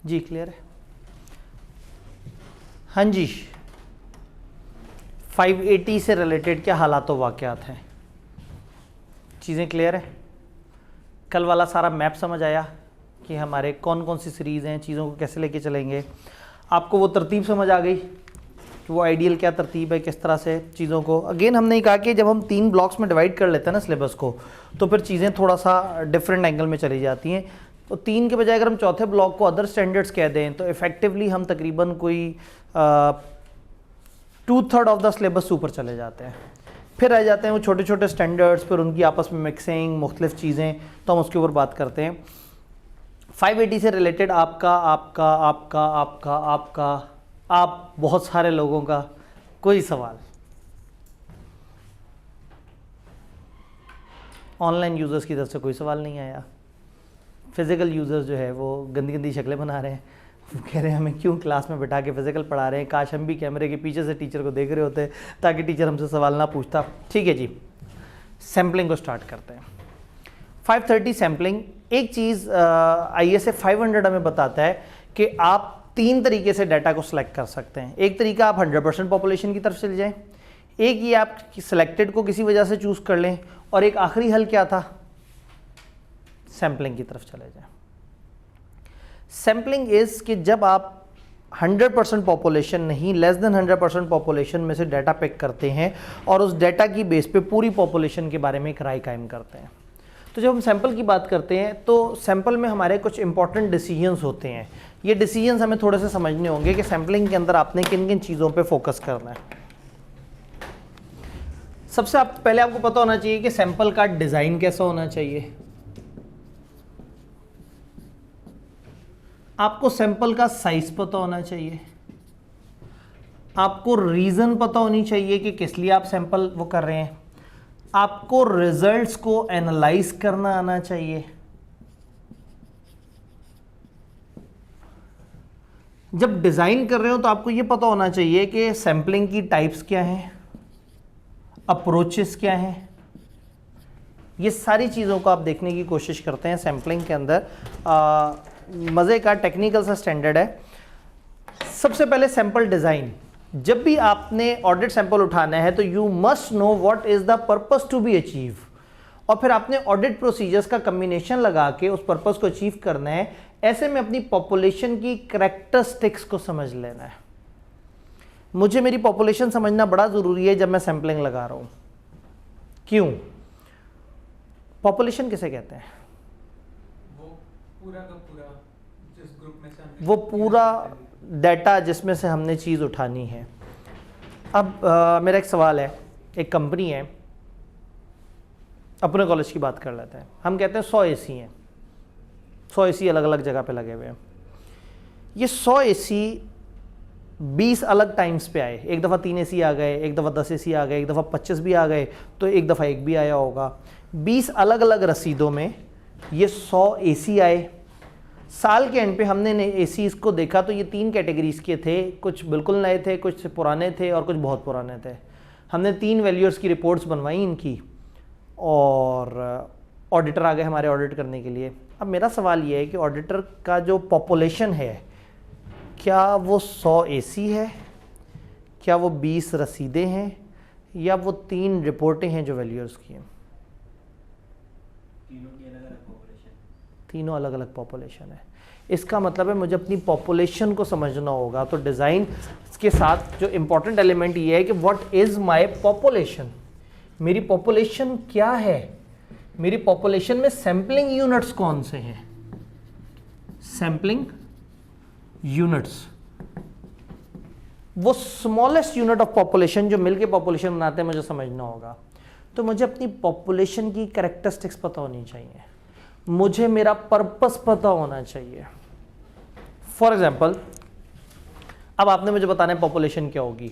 जी clear है? हाँ जी, 580 से रिलेटेड क्या हालात व वाक़यात हैं? चीज़ें क्लियर है? कल वाला सारा मैप समझ आया कि हमारे कौन कौन सी सीरीज़ हैं, चीज़ों को कैसे लेके चलेंगे? आपको वो तरतीब समझ आ गई कि वो आइडियल क्या तरतीब है, किस तरह से चीज़ों को? अगेन हमने कहा कि जब हम 3 ब्लॉक्स में डिवाइड कर लेते हैं ना सिलेबस को, तो फिर चीज़ें थोड़ा सा डिफरेंट एंगल में चली जाती हैं। तो 3 के बजाय अगर हम चौथे ब्लॉक को अदर स्टैंडर्ड्स कह दें तो इफ़ेक्टिवली हम तकरीबन कोई 2/3 ऑफ द सिलेबस ऊपर चले जाते हैं। फिर रह जाते हैं वो छोटे छोटे स्टैंडर्ड्स, फिर उनकी आपस में मिक्सिंग, मुख्तलिफ चीज़ें, तो हम उसके ऊपर बात करते हैं। 580 से रिलेटेड आप बहुत सारे लोगों का कोई सवाल? ऑनलाइन यूज़र्स की तरफ से कोई सवाल नहीं आया। फिज़िकल यूज़र्स जो है वो गंदी गंदी शक्लें बना रहे हैं, वो कह रहे हैं हमें क्यों क्लास में बैठा के फिज़िकल पढ़ा रहे हैं, काश हम भी कैमरे के पीछे से टीचर को देख रहे होते ताकि टीचर हमसे सवाल ना पूछता। ठीक है जी, सैम्पलिंग को स्टार्ट करते हैं। 530 सैम्पलिंग। एक चीज़ ISA 500 हमें बताता है कि आप 3 तरीके से डाटा को सिलेक्ट कर सकते हैं। एक तरीका आप 100% पॉपुलेशन की तरफ चले जाएं, एक ये आप सिलेक्टेड को किसी वजह से चूज़ कर लें, और एक आखिरी हल क्या था, सैम्पलिंग की तरफ चले जाएं। सैम्पलिंग इज़ कि जब आप 100% पॉपुलेशन नहीं, लेस देन 100% पॉपुलेशन में से डाटा पिक करते हैं और उस डाटा की बेस पे पूरी पॉपुलेशन के बारे में एक राय कायम करते हैं। तो जब हम सैंपल की बात करते हैं तो सैंपल में हमारे कुछ इंपॉर्टेंट डिसीजंस होते हैं। ये डिसीजंस हमें थोड़े से समझने होंगे कि सैंपलिंग के अंदर आपने किन किन चीज़ों पे फोकस करना है। सबसे पहले आपको पता होना चाहिए कि सैंपल का डिज़ाइन कैसा होना चाहिए। आपको सैंपल का साइज पता होना चाहिए। आपको रीज़न पता होनी चाहिए कि किस लिए आप सैंपल वो कर रहे हैं। आपको रिजल्ट्स को एनालाइज करना आना चाहिए। जब डिज़ाइन कर रहे हो तो आपको ये पता होना चाहिए कि सैंपलिंग की टाइप्स क्या हैं, अप्रोचेस क्या हैं। ये सारी चीज़ों को आप देखने की कोशिश करते हैं सैंपलिंग के अंदर। मज़े का टेक्निकल सा स्टैंडर्ड है। सबसे पहले सैंपल डिज़ाइन। जब भी आपने ऑडिट सैंपल उठाना है तो you must know what is the purpose to be achieve, और फिर आपने ऑडिट प्रोसीजर्स का कम्बिनेशन लगा के उस पर्पस को अचीव करना है। ऐसे में अपनी पॉपुलेशन की करैक्टरिस्टिक्स को समझ लेना है। मुझे मेरी पॉपुलेशन समझना बड़ा ज़रूरी है जब मैं सैंपलिंग लगा रहा हूँ। क्यों? पॉपुलेशन किसे कहते हैं? पूरा का पूरा जिस ग्रुप में से वो पूरा डाटा जिसमें से हमने चीज़ उठानी है। अब मेरा एक सवाल है, एक कंपनी है, अपने कॉलेज की बात कर लेते हैं। हम कहते हैं 100 AC हैं, 100 AC अलग अलग जगह पे लगे हुए हैं। ये 100 AC 20 अलग टाइम्स पे आए। एक दफ़ा 3 AC आ गए, एक दफ़ा 10 AC आ गए, एक दफ़ा 25 भी आ गए, तो एक दफ़ा एक भी आया होगा। 20 अलग अलग रसीदों में ये 100 AC आए। साल के एंड पे हमने ACs को देखा तो ये 3 कैटेगरीज के थे, कुछ बिल्कुल नए थे, कुछ पुराने थे और कुछ बहुत पुराने थे। हमने 3 वैल्यूअर्स की रिपोर्ट्स बनवाई इनकी, और ऑडिटर आ गए हमारे ऑडिट करने के लिए। अब मेरा सवाल ये है कि ऑडिटर का जो पॉपुलेशन है, क्या वो 100 AC है, क्या वो 20 रसीदें हैं, या वो 3 रिपोर्टें हैं जो वैल्यूअर्स की हैं? तीनों अलग अलग पॉपुलेशन है। इसका मतलब है मुझे अपनी पॉपुलेशन को समझना होगा। तो डिज़ाइन के साथ जो इम्पोर्टेंट एलिमेंट ये है कि व्हाट इज़ माय पॉपुलेशन। मेरी पॉपुलेशन क्या है? मेरी पॉपुलेशन में सैम्पलिंग यूनिट्स कौन से हैं? सैम्पलिंग यूनिट्स, वो स्मॉलेस्ट यूनिट ऑफ पॉपुलेशन जो मिलके पॉपुलेशन बनाते हैं, मुझे समझना होगा। तो मुझे अपनी पॉपुलेशन की कैरेक्टरिस्टिक्स पता होनी चाहिए, मुझे मेरा पर्पस पता होना चाहिए। फॉर एग्जाम्पल, अब आपने मुझे बताना है पॉपुलेशन क्या होगी।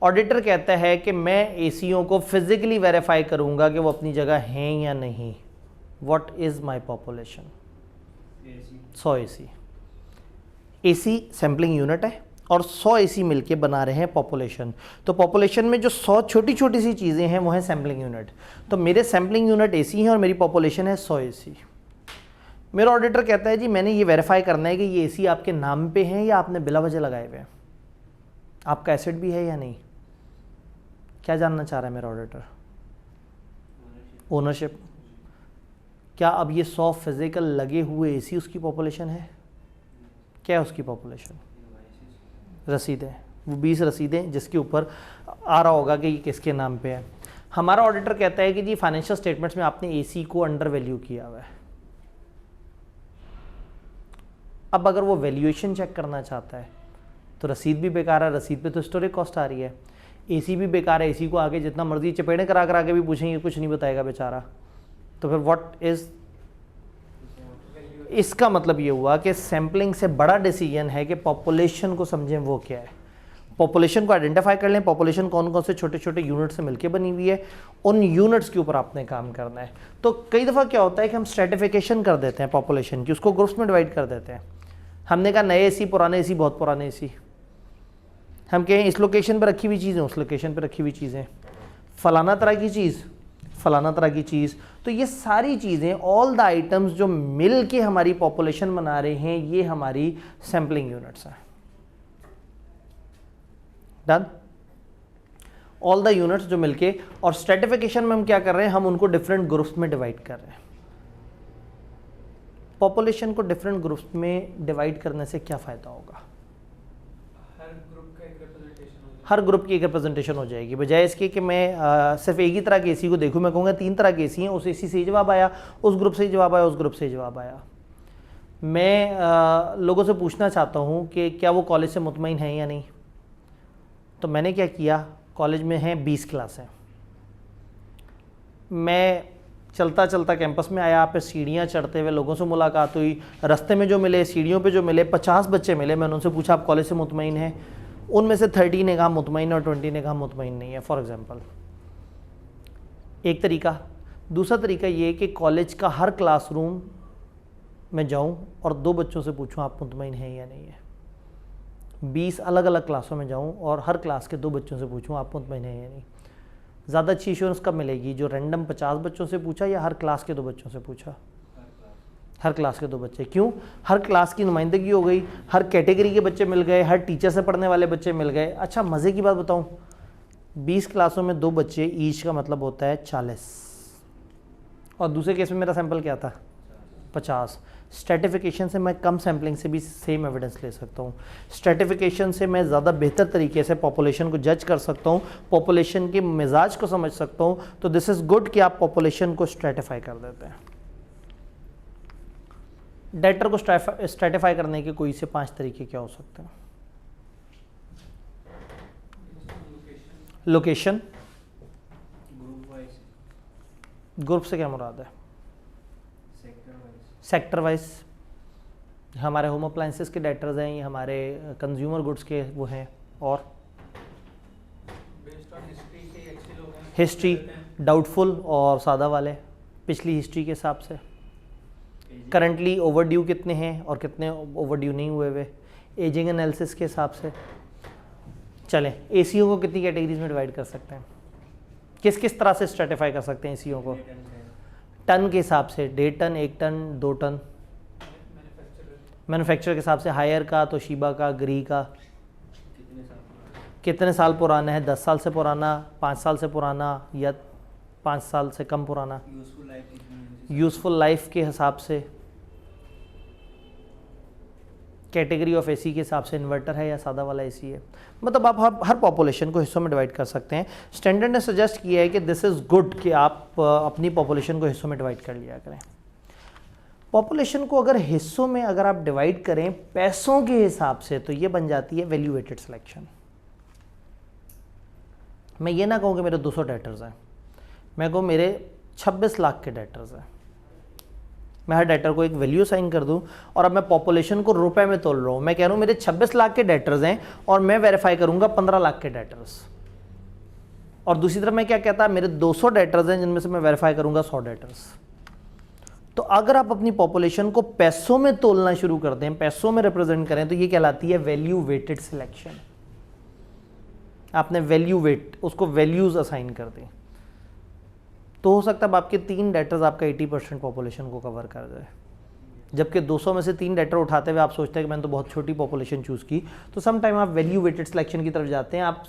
ऑडिटर कहता है कि मैं एसीओ को फिजिकली वेरीफाई करूंगा कि वो अपनी जगह हैं या नहीं। What is my population? 100 AC। AC sampling unit है और 100 AC मिलके बना रहे हैं पॉपुलेशन। तो पॉपुलेशन में जो 100 छोटी छोटी सी चीज़ें हैं वो है सैम्पलिंग यूनिट। तो मेरे सैम्पलिंग यूनिट AC हैं और मेरी पॉपुलेशन है 100 AC। मेरा ऑडिटर कहता है जी मैंने ये वेरीफाई करना है कि ये एसी आपके नाम पे हैं या आपने बिला वजह लगाए हुए हैं, आपका एसेट भी है या नहीं। क्या जानना चाह रहा है मेरा ऑडिटर? ओनरशिप। क्या अब ये 100 फिजिकल लगे हुए एसी उसकी पॉपुलेशन है? क्या है उसकी पॉपुलेशन? रसीदें, वो 20 रसीदें जिसके ऊपर आ रहा होगा कि ये किसके नाम पे है। हमारा ऑडिटर कहता है कि जी फाइनेंशियल स्टेटमेंट्स में आपने एसी को अंडर वैल्यू किया हुआ है। अब अगर वो वैल्यूएशन चेक करना चाहता है तो रसीद भी बेकार है, रसीद पे तो स्टोरेज कॉस्ट आ रही है। एसी भी बेकार है, एसी को आगे जितना मर्जी चपेड़े करा करा के भी पूछेंगे कुछ नहीं बताएगा बेचारा। तो फिर व्हाट इज, इसका मतलब ये हुआ कि सैम्पलिंग से बड़ा डिसीजन है कि पॉपुलेशन को समझें वो क्या है। पॉपुलेशन को आइडेंटिफाई कर लें, पॉपुलेशन कौन कौन से छोटे छोटे यूनिट से मिलकर बनी हुई है, उन यूनिट्स के ऊपर आपने काम करना है। तो कई दफ़ा क्या होता है कि हम स्ट्रेटिफिकेशन कर देते हैं पॉपुलेशन की, उसको ग्रुप्स में डिवाइड कर देते हैं। हमने कहा नए एसी, पुराने एसी, बहुत पुराने एसी। हम कहें इस लोकेशन पर रखी हुई चीज़ें, उस लोकेशन पर रखी हुई चीज़ें, फलाना तरह की चीज़, फलाना तरह की चीज़। तो ये सारी चीज़ें, ऑल द आइटम्स जो मिल के हमारी पॉपुलेशन बना रहे हैं, ये हमारी सैम्पलिंग यूनिट्स हैं। डन? ऑल द यूनिट्स जो मिलके, और स्ट्रेटिफिकेशन में हम क्या कर रहे हैं, हम उनको डिफरेंट ग्रुप्स में डिवाइड कर रहे हैं। पॉपुलेशन को डिफरेंट ग्रुप्स में डिवाइड करने से क्या फ़ायदा होगा? हर ग्रुप की एक रिप्रेजेंटेशन हो जाएगी, बजाय इसके कि मैं सिर्फ एक ही तरह के एसी को देखूं। मैं कहूँगा 3 तरह के एसी हैं, उस एसी से ही जवाब आया, उस ग्रुप से ही जवाब आया, उस ग्रुप से ही जवाब आया। मैं लोगों से पूछना चाहता हूँ कि क्या वो कॉलेज से मुतमईन हैं या नहीं। तो मैंने क्या किया, कॉलेज में हैं 20 क्लासें, मैं चलता चलता कैंपस में आया, पे सीढ़ियाँ चढ़ते हुए लोगों से मुलाकात हुई, रास्ते में जो मिले, सीढ़ियों पे जो मिले, 50 बच्चे मिले। मैंने उनसे पूछा आप कॉलेज से मुतमईन हैं? उनमें से 30 ने कहा मुतमईन और 20 ने कहा मुतमईन नहीं है, फॉर एग्जांपल। एक तरीका। दूसरा तरीका ये कि कॉलेज का हर क्लासरूम में जाऊं और 2 बच्चों से पूछूं आप मुतमईन हैं या नहीं है। 20 अलग अलग क्लासों में जाऊं और हर क्लास के 2 बच्चों से पूछूं आप मुतमईन हैं या नहीं। ज़्यादा अच्छी इंश्योरेंस कब मिलेगी, जो रैंडम 50 बच्चों से पूछा या हर क्लास के 2 बच्चों से पूछा? हर क्लास के 2 बच्चे। क्यों? हर क्लास की नुमाइंदगी हो गई, हर कैटेगरी के बच्चे मिल गए, हर टीचर से पढ़ने वाले बच्चे मिल गए। अच्छा मज़े की बात बताऊं, 20 क्लासों में 2 बच्चे ईच का मतलब होता है 40, और दूसरे केस में मेरा सैंपल क्या था? 50। स्ट्रेटिफिकेशन से मैं कम सैम्पलिंग से भी सेम एविडेंस ले सकता हूँ। स्ट्रेटिफिकेशन से मैं ज़्यादा बेहतर तरीके से पॉपुलेशन को जज कर सकता हूँ, पॉपुलेशन के मिजाज को समझ सकता हूँ। तो दिस इज़ गुड कि आप पॉपुलेशन को स्ट्रेटिफाई कर देते हैं। डेटर को स्ट्रेटिफाई करने के कोई से 5 तरीके क्या हो सकते हैं? लोकेशन, ग्रुप से क्या मुराद है? Sector wise. हमारे होम अप्लायंसेस के डेटर्स हैं, ये हमारे कंज्यूमर गुड्स के वो हैं। और हिस्ट्री, डाउटफुल और सादा वाले, पिछली हिस्ट्री के हिसाब से। करंटली ओवरड्यू कितने हैं और कितने ओवरड्यू नहीं हुए हुए, एजिंग एनालिसिस के हिसाब से। चलें, एसीओ को कितनी कैटेगरीज में डिवाइड कर सकते हैं, किस किस तरह से स्ट्रेटिफाई कर सकते हैं एसीओ को? टन के हिसाब से, 1.5 टन, 1 टन, 2 टन। मैन्युफैक्चरर के हिसाब से, हायर का, तोशिबा का, ग्री का। कितने साल पुराना है, 10 साल से पुराना, 5 साल से पुराना, या 5 साल से कम पुराना। यूज़फुल लाइफ के हिसाब से, कैटेगरी ऑफ एसी के हिसाब से, इन्वर्टर है या सादा वाला एसी है। मतलब आप हर पॉपुलेशन को हिस्सों में डिवाइड कर सकते हैं। स्टैंडर्ड ने सजेस्ट किया है कि दिस इज़ गुड कि आप अपनी पॉपुलेशन को हिस्सों में डिवाइड कर लिया करें। पॉपुलेशन को अगर हिस्सों में अगर आप डिवाइड करें पैसों के हिसाब से, तो ये बन जाती है वैल्यू वेटेड सिलेक्शन। मैं ये ना कहूँ कि मेरे 200 डेटर्स हैं, मैं कहूँ मेरे 26 लाख के डेटर्स हैं। मैं हर डेटर को एक वैल्यू साइन कर दूं और अब मैं पॉपुलेशन को रुपए में तोल रहा हूं। मैं कह रहा हूं मेरे 26 लाख के डेटर्स हैं और मैं वेरीफाई करूंगा 15 लाख के डेटर्स। और दूसरी तरफ मैं क्या कहता, मेरे 200 डेटर्स हैं जिनमें से मैं वेरीफाई करूंगा 100 डेटर्स। तो अगर आप अपनी पॉपुलेशन को पैसों में तोलना शुरू कर दें, पैसों में रिप्रेजेंट करें, तो ये कहलाती है वैल्यू वेटेड सिलेक्शन। आपने वैल्यू वेट, उसको वैल्यूज असाइन कर दें, तो हो सकता है आपके 3 डेटर्स आपका 80% पॉपुलेशन को कवर कर जाए। जबकि 200 में से 3 डेटा उठाते हुए आप सोचते हैं कि मैंने तो बहुत छोटी पॉपुलेशन चूज़ की, तो सम टाइम आप वैल्यू वेटेड सिलेक्शन की तरफ जाते हैं, आप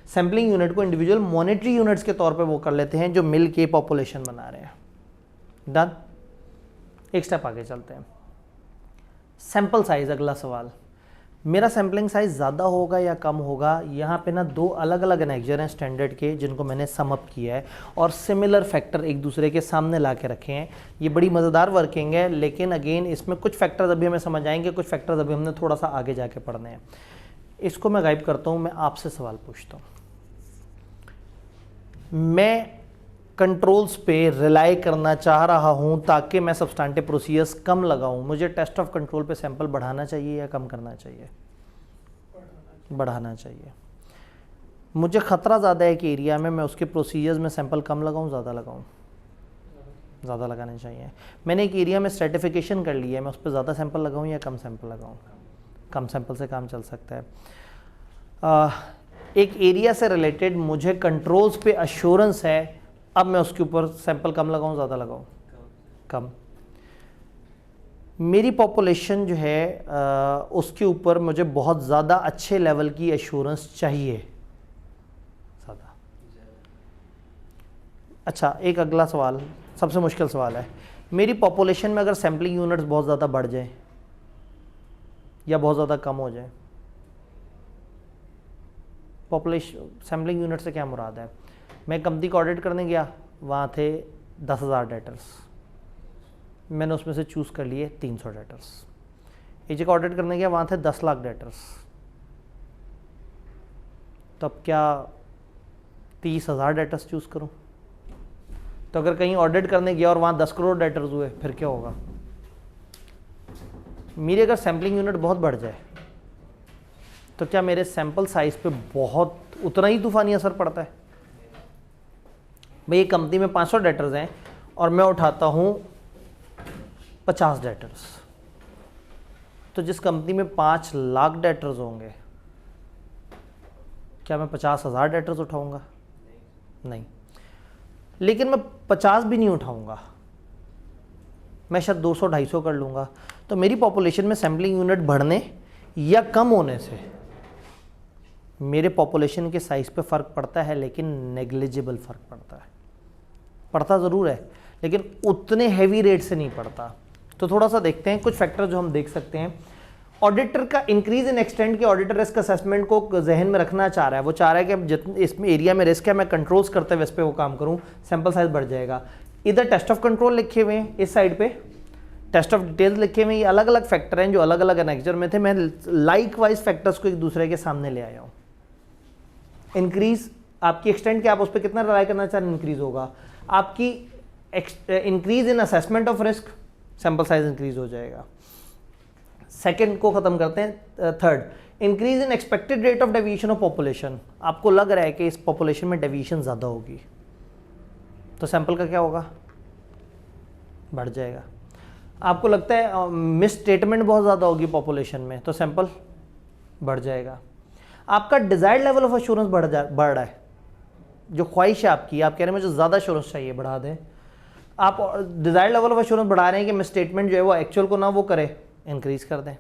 सैम्पलिंग यूनिट को इंडिविजुअल मॉनेटरी यूनिट्स के तौर पे वो कर लेते हैं जो मिल के पॉपुलेशन बना रहे हैं। डन। एक स्टेप आगे चलते हैं, सैंपल साइज। अगला सवाल, मेरा सैम्पलिंग साइज ज़्यादा होगा या कम होगा? यहाँ पे ना 2 अलग अलग एनेक्जर हैं स्टैंडर्ड के जिनको मैंने सम अप किया है और सिमिलर फैक्टर एक दूसरे के सामने ला के रखे हैं। ये बड़ी मज़ेदार वर्किंग है, लेकिन अगेन इसमें कुछ फैक्टर्स अभी हमें समझ आएंगे, कुछ फैक्टर्स अभी हमने थोड़ा सा आगे जाके पढ़ने हैं। इसको मैं गाइब करता हूँ, मैं आपसे सवाल पूछता हूँ। मैं कंट्रोल्स पे रिलाई करना चाह रहा हूँ ताकि मैं सब्सटेंटिव प्रोसीजर्स कम लगाऊँ। मुझे टेस्ट ऑफ कंट्रोल पे सैंपल बढ़ाना चाहिए या कम करना चाहिए? बढ़ाना चाहिए। मुझे ख़तरा ज़्यादा है कि एरिया में मैं उसके प्रोसीजर्स में सैंपल कम लगाऊँ, ज़्यादा लगाऊँ? ज़्यादा लगाने चाहिए। मैंने एक एरिया में स्ट्रेटिफिकेशन कर लिया है, मैं उस पर ज़्यादा सैंपल लगाऊँ या कम सैंपल लगाऊँ? कम सैंपल से काम चल सकता है। एक एरिया से रिलेटेड मुझे कंट्रोल्स पे अश्योरेंस है, अब मैं उसके ऊपर सैंपल कम लगाऊं, ज़्यादा लगाऊं? कम। मेरी पॉपुलेशन जो है उसके ऊपर मुझे बहुत ज़्यादा अच्छे लेवल की एश्योरेंस चाहिए, ज़्यादा। अच्छा, एक अगला सवाल, सबसे मुश्किल सवाल है। मेरी पॉपुलेशन में अगर सैम्पलिंग यूनिट्स बहुत ज़्यादा बढ़ जाए या बहुत ज़्यादा कम हो जाए? पॉपुलेशन सैम्पलिंग यूनिट से क्या मुराद है? मैं कंपनी को ऑडिट करने गया, वहाँ थे 10,000 डेटर्स, मैंने उसमें से चूज़ कर लिए 300 डेटर्स। एक जगह ऑडिट करने गया, वहाँ थे 10 लाख डेटर्स, तो अब क्या 30,000 डेटर्स चूज़ करूँ? तो अगर कहीं ऑडिट करने गया और वहाँ 10 करोड़ डेटर्स हुए, फिर क्या होगा? मेरी अगर सैम्पलिंग यूनिट बहुत बढ़ जाए तो क्या मेरे सैंपल साइज़ पे बहुत उतना ही तूफ़ानी असर पड़ता है? भाई एक कंपनी में 500 डेटर्स हैं और मैं उठाता हूँ 50 डेटर्स, तो जिस कंपनी में 5 लाख डेटर्स होंगे, क्या मैं 50,000 डेटर्स उठाऊँगा? नहीं। लेकिन मैं 50 भी नहीं उठाऊँगा, मैं शायद 200-250 कर लूँगा। तो मेरी पॉपुलेशन में सैम्पलिंग यूनिट बढ़ने या कम होने से मेरे पॉपुलेशन के साइज़ पे फ़र्क पड़ता है, लेकिन नेग्लिजिबल फ़र्क पड़ता है। पड़ता ज़रूर है, लेकिन उतने हैवी रेट से नहीं पड़ता। तो थोड़ा सा देखते हैं कुछ फैक्टर जो हम देख सकते हैं। ऑडिटर का इंक्रीज इन एक्सटेंट के ऑडिटर रिस्क असेसमेंट को जहन में रखना चाह रहा है। वो चाह रहा है कि जितने इसमें एरिया में रिस्क है मैं कंट्रोल्स करते हुए इस पर वो काम करूँ, सैंपल साइज बढ़ जाएगा। इधर टेस्ट ऑफ कंट्रोल लिखे हुए हैं, इस साइड पे टेस्ट ऑफ डिटेल्स लिखे हुए हैं। ये अलग अलग फैक्टर हैं जो अलग अलग एनेक्जर में थे, मैं लाइक वाइज फैक्टर्स को एक दूसरे के सामने ले आया हूँ। इंक्रीज आपकी एक्सटेंट के आप उस पर कितना रिलाई करना चाह रहे हैं, इंक्रीज होगा। आपकी increase in assessment of risk, sample size increase हो जाएगा। सेकंड को खत्म करते हैं, third, increase in expected rate of deviation of population. आपको लग रहा है कि इस पॉपुलेशन में डेविएशन ज़्यादा होगी, तो सैंपल का क्या होगा? बढ़ जाएगा। आपको लगता है मिस स्टेटमेंट बहुत ज़्यादा होगी पॉपुलेशन में, तो सैंपल बढ़ जाएगा। आपका डिजायर्ड लेवल ऑफ एश्योरेंस बढ़ रहा है, जो ख्वाहिश है आपकी, आप कह रहे हैं मुझे ज़्यादा एश्योरेंस चाहिए, बढ़ा दें। आप डिजायर्ड लेवल ऑफ एश्योरेंस बढ़ा रहे हैं कि मिस स्टेटमेंट जो है वो एक्चुअल को ना वो करे, इंक्रीज कर दें।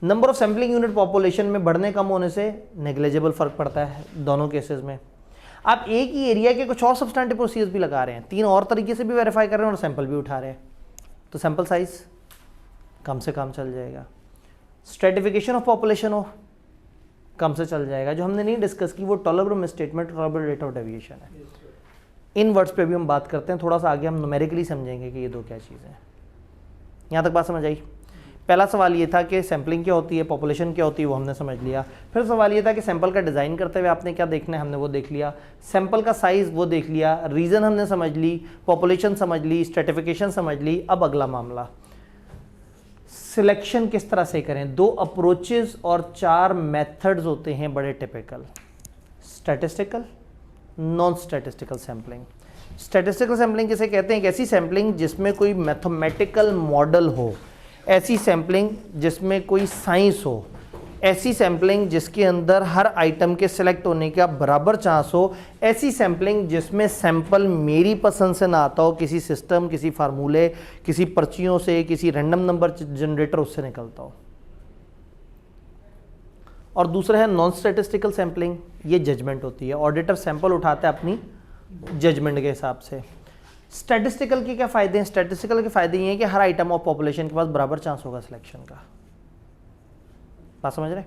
Number of sampling unit population में बढ़ने कम होने से नेग्लिजिबल फर्क पड़ता है दोनों केसेस में। आप एक ही एरिया के कुछ और सब्सटेंटिव प्रोसीजर्स भी लगा रहे हैं, 3 और तरीके से भी वेरीफाई कर रहे हैं और सैंपल भी उठा रहे हैं, तो सैंपल साइज कम से कम चल जाएगा। स्ट्रेटिफिकेशन ऑफ पॉपुलेशन हो, कम से चल जाएगा। जो हमने नहीं डिस्कस की वो tolerable misstatement, tolerable rate of deviation है। इन वर्ड्स पे भी हम बात करते हैं, थोड़ा सा आगे हम न्यूमेरिकली समझेंगे कि ये दो क्या चीज़ें हैं। यहाँ तक बात समझ आई? पहला सवाल ये था कि सैम्पलिंग क्या होती है, पॉपुलेशन क्या होती है, वो हमने समझ लिया। फिर सवाल ये था कि सैंपल का डिज़ाइन करते हुए आपने क्या देखना है, हमने वो देख लिया। सैंपल का साइज़ वो देख लिया, रीज़न हमने समझ ली, पॉपुलेशन समझ ली, स्ट्रेटिफिकेशन समझ ली। अब अगला मामला, सिलेक्शन किस तरह से करें। 2 अप्रोचेस और 4 मेथड्स होते हैं बड़े typical, statistical, non statistical sampling. Statistical sampling किसे कहते हैं? एक ऐसी सैम्पलिंग जिसमें कोई मैथमेटिकल मॉडल हो, ऐसी सैम्पलिंग जिसमें कोई साइंस हो, ऐसी सैम्पलिंग जिसके अंदर हर आइटम के सिलेक्ट होने का बराबर चांस हो, ऐसी सैम्पलिंग जिसमें सैंपल मेरी पसंद से ना आता हो, किसी सिस्टम, किसी फार्मूले, किसी पर्चियों से, किसी रैंडम नंबर जनरेटर उससे निकलता हो। और दूसरा है नॉन स्टैटिस्टिकल सैम्पलिंग, ये जजमेंट होती है, ऑडिटर सैंपल उठाता है अपनी जजमेंट के हिसाब से। स्टैटिस्टिकल के क्या फ़ायदे हैं? स्टैटिस्टिकल के फ़ायदे ये हैं कि हर आइटम ऑफ पॉपुलेशन के पास बराबर चांस होगा सिलेक्शन का। बात समझ रहे?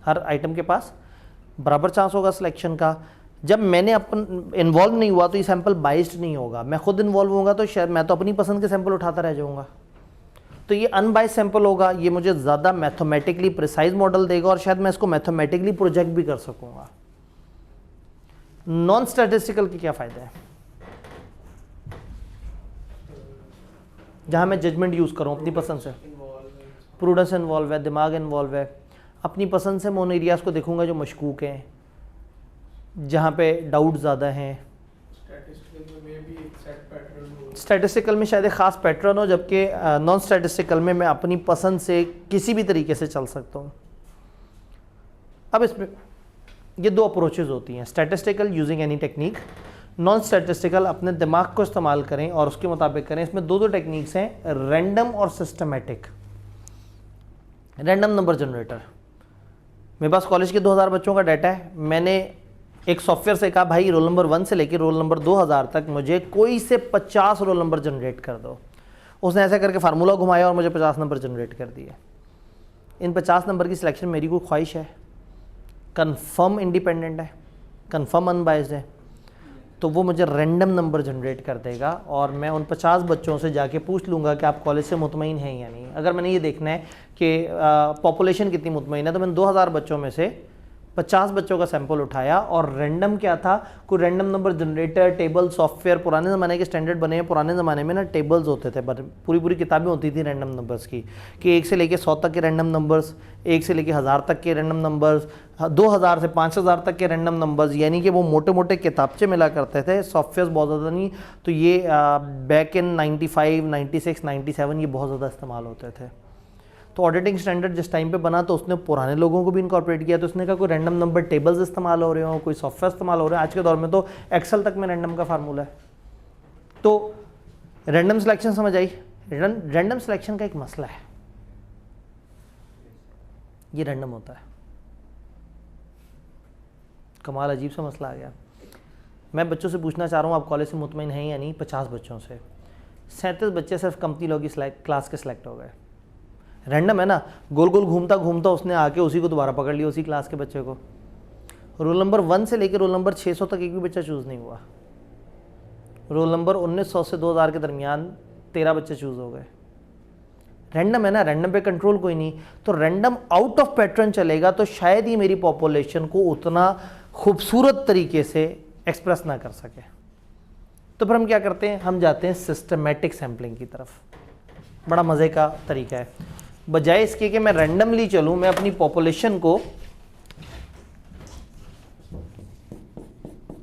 हर आइटम के पास बराबर चांस होगा सिलेक्शन का। जब मैंने अपन इन्वॉल्व नहीं हुआ तो ये सैंपल बाइस्ड नहीं होगा। मैं खुद इन्वॉल्व होऊंगा तो शायद मैं तो अपनी पसंद के सैंपल उठाता रह जाऊंगा। तो ये अनबाइस्ड सैंपल होगा, ये मुझे ज़्यादा मैथमेटिकली प्रिसाइज मॉडल देगा और शायद मैं इसको मैथमेटिकली प्रोजेक्ट भी कर सकूंगा। नॉन स्टैटिस्टिकल के क्या फ़ायदे हैं? जहाँ मैं जजमेंट यूज़ करूँ अपनी पसंद से, प्रूडेंस इन्वॉल्व है, दिमाग इन्वॉल्व है, अपनी पसंद से मैं उन एरियाज़ को देखूंगा जो मशकूक हैं, जहाँ पे डाउट ज़्यादा हैं। स्टैटिस्टिकल में शायद एक ख़ास पैटर्न हो, जबकि नॉन स्टैटिस्टिकल में मैं अपनी पसंद से किसी भी तरीके से चल सकता हूँ। अब इसमें ये दो अप्रोचेज़ होती हैं, statistical using any technique, non statistical अपने दिमाग को इस्तेमाल करें और उसके मुताबिक करें। इसमें दो टेक्निक्स हैं, रैंडम और सिस्टमेटिक। रैंडम नंबर जनरेटर, मेरे पास कॉलेज के 2000 बच्चों का डाटा है, मैंने एक सॉफ्टवेयर से कहा भाई रोल नंबर 1 से लेकर रोल नंबर 2000 तक मुझे कोई से 50 रोल नंबर जनरेट कर दो। उसने ऐसा करके फार्मूला घुमाया और मुझे 50 नंबर जनरेट कर दिए। इन 50 नंबर की सिलेक्शन मेरी कोई ख्वाहिश है? कंफर्म इंडिपेंडेंट है, कंफर्म अनबाइज्ड है, तो वो मुझे रैंडम नंबर जनरेट कर देगा और मैं उन 50 बच्चों से जाके पूछ लूँगा कि आप कॉलेज से मुतमईन हैं या नहीं। अगर मैंने ये देखना है कि पॉपुलेशन कितनी मुतमईन है, तो मैंने 2000 बच्चों में से 50 बच्चों का सैंपल उठाया और रैंडम क्या था, कोई random number generator, table, software, पुराने ज़माने के स्टैंडर्ड बने हैं। पुराने ज़माने में ना टेबल्स होते थे, पूरी किताबें होती थी रैंडम नंबर्स की, कि 1 से लेके 100 तक के रैंडम नंबर्स, 1 से लेके 1000 तक के रैंडम नंबर्स, 2000 से 5000 तक के रैंडम नंबर्स, यानी कि वो मोटे मोटे किताबचे मिला करते थे, सॉफ्टवेयर बहुत ज़्यादा नहीं। तो ये बैक इन 95, 96, 97 ये बहुत ज़्यादा इस्तेमाल होते थे। तो ऑडिटिंग स्टैंडर्ड जिस टाइम पे बना तो उसने पुराने लोगों को भी इनकॉर्पोरेट किया। तो उसने कहा कोई रैंडम नंबर टेबल्स इस्तेमाल हो रहे हो, कोई सॉफ्टवेयर इस्तेमाल हो रहे हैं। आज के दौर में तो एक्सेल तक में रैंडम का फार्मूला है। तो रैंडम सिलेक्शन समझ आई? रैंडम सिलेक्शन का एक मसला है, ये रैंडम होता है। कमाल, अजीब सा मसला आ गया। मैं बच्चों से पूछना चाह रहा हूँ आप कॉलेज से मुतमईन हैं या नहीं, 50 बच्चों से 37 बच्चे सिर्फ कंपनी लॉ की क्लास के सिलेक्ट हो गए। रैंडम है ना, गोल गोल घूमता घूमता उसने आके उसी को दोबारा पकड़ लिया, उसी क्लास के बच्चे को। रोल नंबर 1 से लेकर रोल नंबर 600 तक एक भी बच्चा चूज़ नहीं हुआ। रोल नंबर 1900 से 2000 के दरमियान 13 बच्चे चूज़ हो गए। रैंडम है ना, रैंडम पे कंट्रोल कोई नहीं। तो रैंडम आउट ऑफ पैटर्न चलेगा तो शायद ही मेरी पॉपुलेशन को उतना खूबसूरत तरीके से एक्सप्रेस ना कर सके। तो फिर हम क्या करते हैं, हम जाते हैं सिस्टमेटिक सैम्पलिंग की तरफ। बड़ा मज़े का तरीका है। बजाय इसके कि मैं रैंडमली चलूं, मैं अपनी पॉपुलेशन को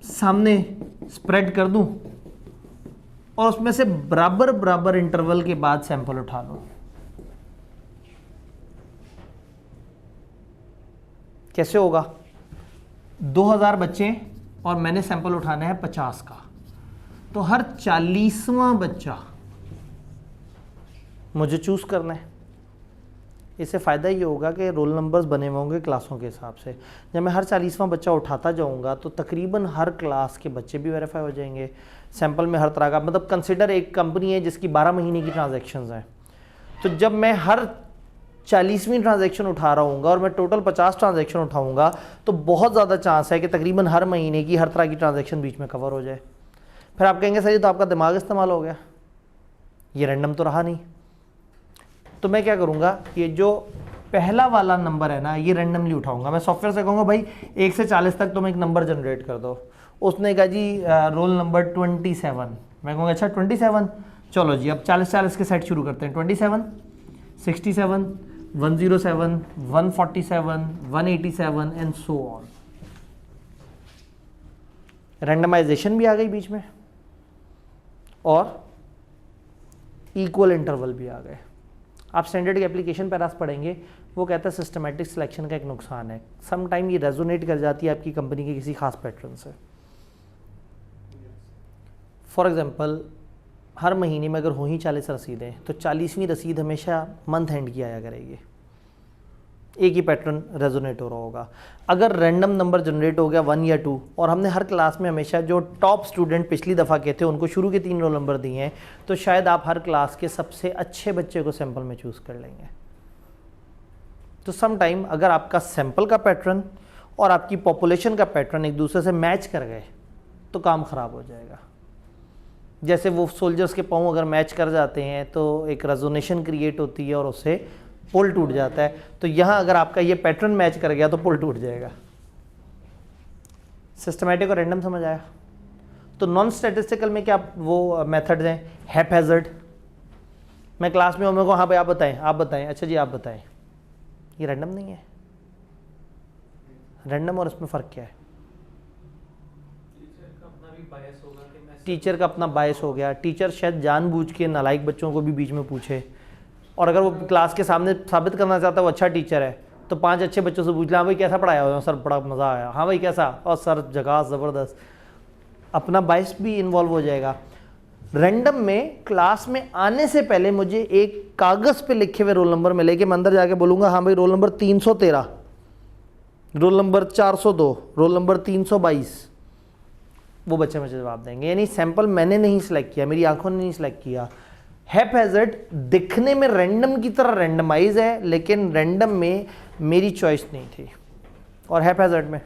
सामने स्प्रेड कर दूं और उसमें से बराबर बराबर इंटरवल के बाद सैंपल उठा लूं। कैसे होगा? 2000 बच्चे और मैंने सैंपल उठाना है 50 का, तो हर 40वां बच्चा मुझे चूज़ करना है। इससे फ़ायदा ये होगा कि रोल नंबर्स बने हुए होंगे क्लासों के हिसाब से। जब मैं हर 40वां बच्चा उठाता जाऊंगा तो तकरीबन हर क्लास के बच्चे भी वेरीफाई हो जाएंगे। सैंपल में हर तरह का, मतलब कंसिडर एक कंपनी है जिसकी 12 महीने की ट्रांजैक्शंस हैं, तो जब मैं हर 40वीं ट्रांजैक्शन उठा रहा हूँगा और मैं टोटल 50 ट्रांजैक्शन उठाऊँगा तो बहुत ज़्यादा चांस है कि तकरीबन हर महीने की हर तरह की ट्रांजैक्शन बीच में कवर हो जाए। फिर आप कहेंगे सर ये तो आपका दिमाग इस्तेमाल हो गया, ये रैंडम तो रहा नहीं। तो मैं क्या करूँगा, ये जो पहला वाला नंबर है ना, ये रैंडमली उठाऊंगा। मैं सॉफ्टवेयर से कहूँगा भाई 1 से 40 तक तुम एक नंबर जनरेट कर दो। उसने कहा जी रोल नंबर 27। मैं कहूँगा अच्छा 27, चलो जी अब 40-40 के सेट शुरू करते हैं। 27, 67, 107, 147, 187 एंड सो ऑन। रैंडमाइजेशन भी आ गई बीच में और इक्वल इंटरवल भी आ गए। आप स्टैंडर्ड के एप्लीकेशन पैरास पढ़ेंगे, वो कहता है सिस्टमैटिक सिलेक्शन का एक नुकसान है, सम टाइम ये रेजोनेट कर जाती है आपकी कंपनी के किसी खास पैटर्न से। फॉर एग्जांपल हर महीने में अगर हो ही 40 रसीदें तो 40वीं रसीद हमेशा मंथ एंड की आया करेगी, एक ही पैटर्न रेजोनेट हो रहा होगा। अगर रैंडम नंबर जनरेट हो गया 1 या 2 और हमने हर क्लास में हमेशा जो टॉप स्टूडेंट पिछली दफ़ा के थे उनको शुरू के 3 रोल नंबर दिए हैं, तो शायद आप हर क्लास के सबसे अच्छे बच्चे को सैंपल में चूज़ कर लेंगे। तो सम टाइम अगर आपका सैंपल का पैटर्न और आपकी पॉपुलेशन का पैटर्न एक दूसरे से मैच कर गए तो काम ख़राब हो जाएगा। जैसे वो सोल्जर्स के पाँव अगर मैच कर जाते हैं तो एक रेजोनेशन क्रिएट होती है और उससे पुल टूट जाता है। तो यहाँ अगर आपका ये पैटर्न मैच कर गया तो पुल टूट जाएगा। सिस्टमैटिक और रैंडम समझ आया? तो नॉन स्टैटिस्टिकल में क्या वो मेथड्स हैं? हैपहैज़र्ड, मैं क्लास में हूँ, मेरे को हाँ भाई आप बताएं, अच्छा जी आप बताएं, ये रैंडम नहीं है? रैंडम और इसमें फ़र्क क्या है? टीचर का अपना बायस हो गया, टीचर शायद जानबूझ के नालायक बच्चों को भी बीच में पूछे, और अगर वो क्लास के सामने साबित करना चाहता है वो अच्छा टीचर है तो 5 अच्छे बच्चों से पूछ लिया, हाँ भाई कैसा पढ़ाया हो सर, बड़ा मज़ा आया, हाँ भाई कैसा, और सर जगह ज़बरदस्त, अपना बायस भी इन्वॉल्व हो जाएगा। रैंडम में क्लास में आने से पहले मुझे एक कागज़ पे लिखे हुए रोल नंबर मिलेंगे, मैं अंदर जाके बोलूँगा हाँ भाई roll number 313, roll number 402, roll number 322, वो बच्चे मुझे जवाब देंगे। यानी सैंपल मैंने नहीं सिलेक्ट किया, मेरी आंखों ने नहीं सिलेक्ट किया। हैपहैज़र्ड दिखने में रैंडम की तरह रैंडमाइज है, लेकिन रैंडम में मेरी चॉइस नहीं थी और हैपहैज़र्ड में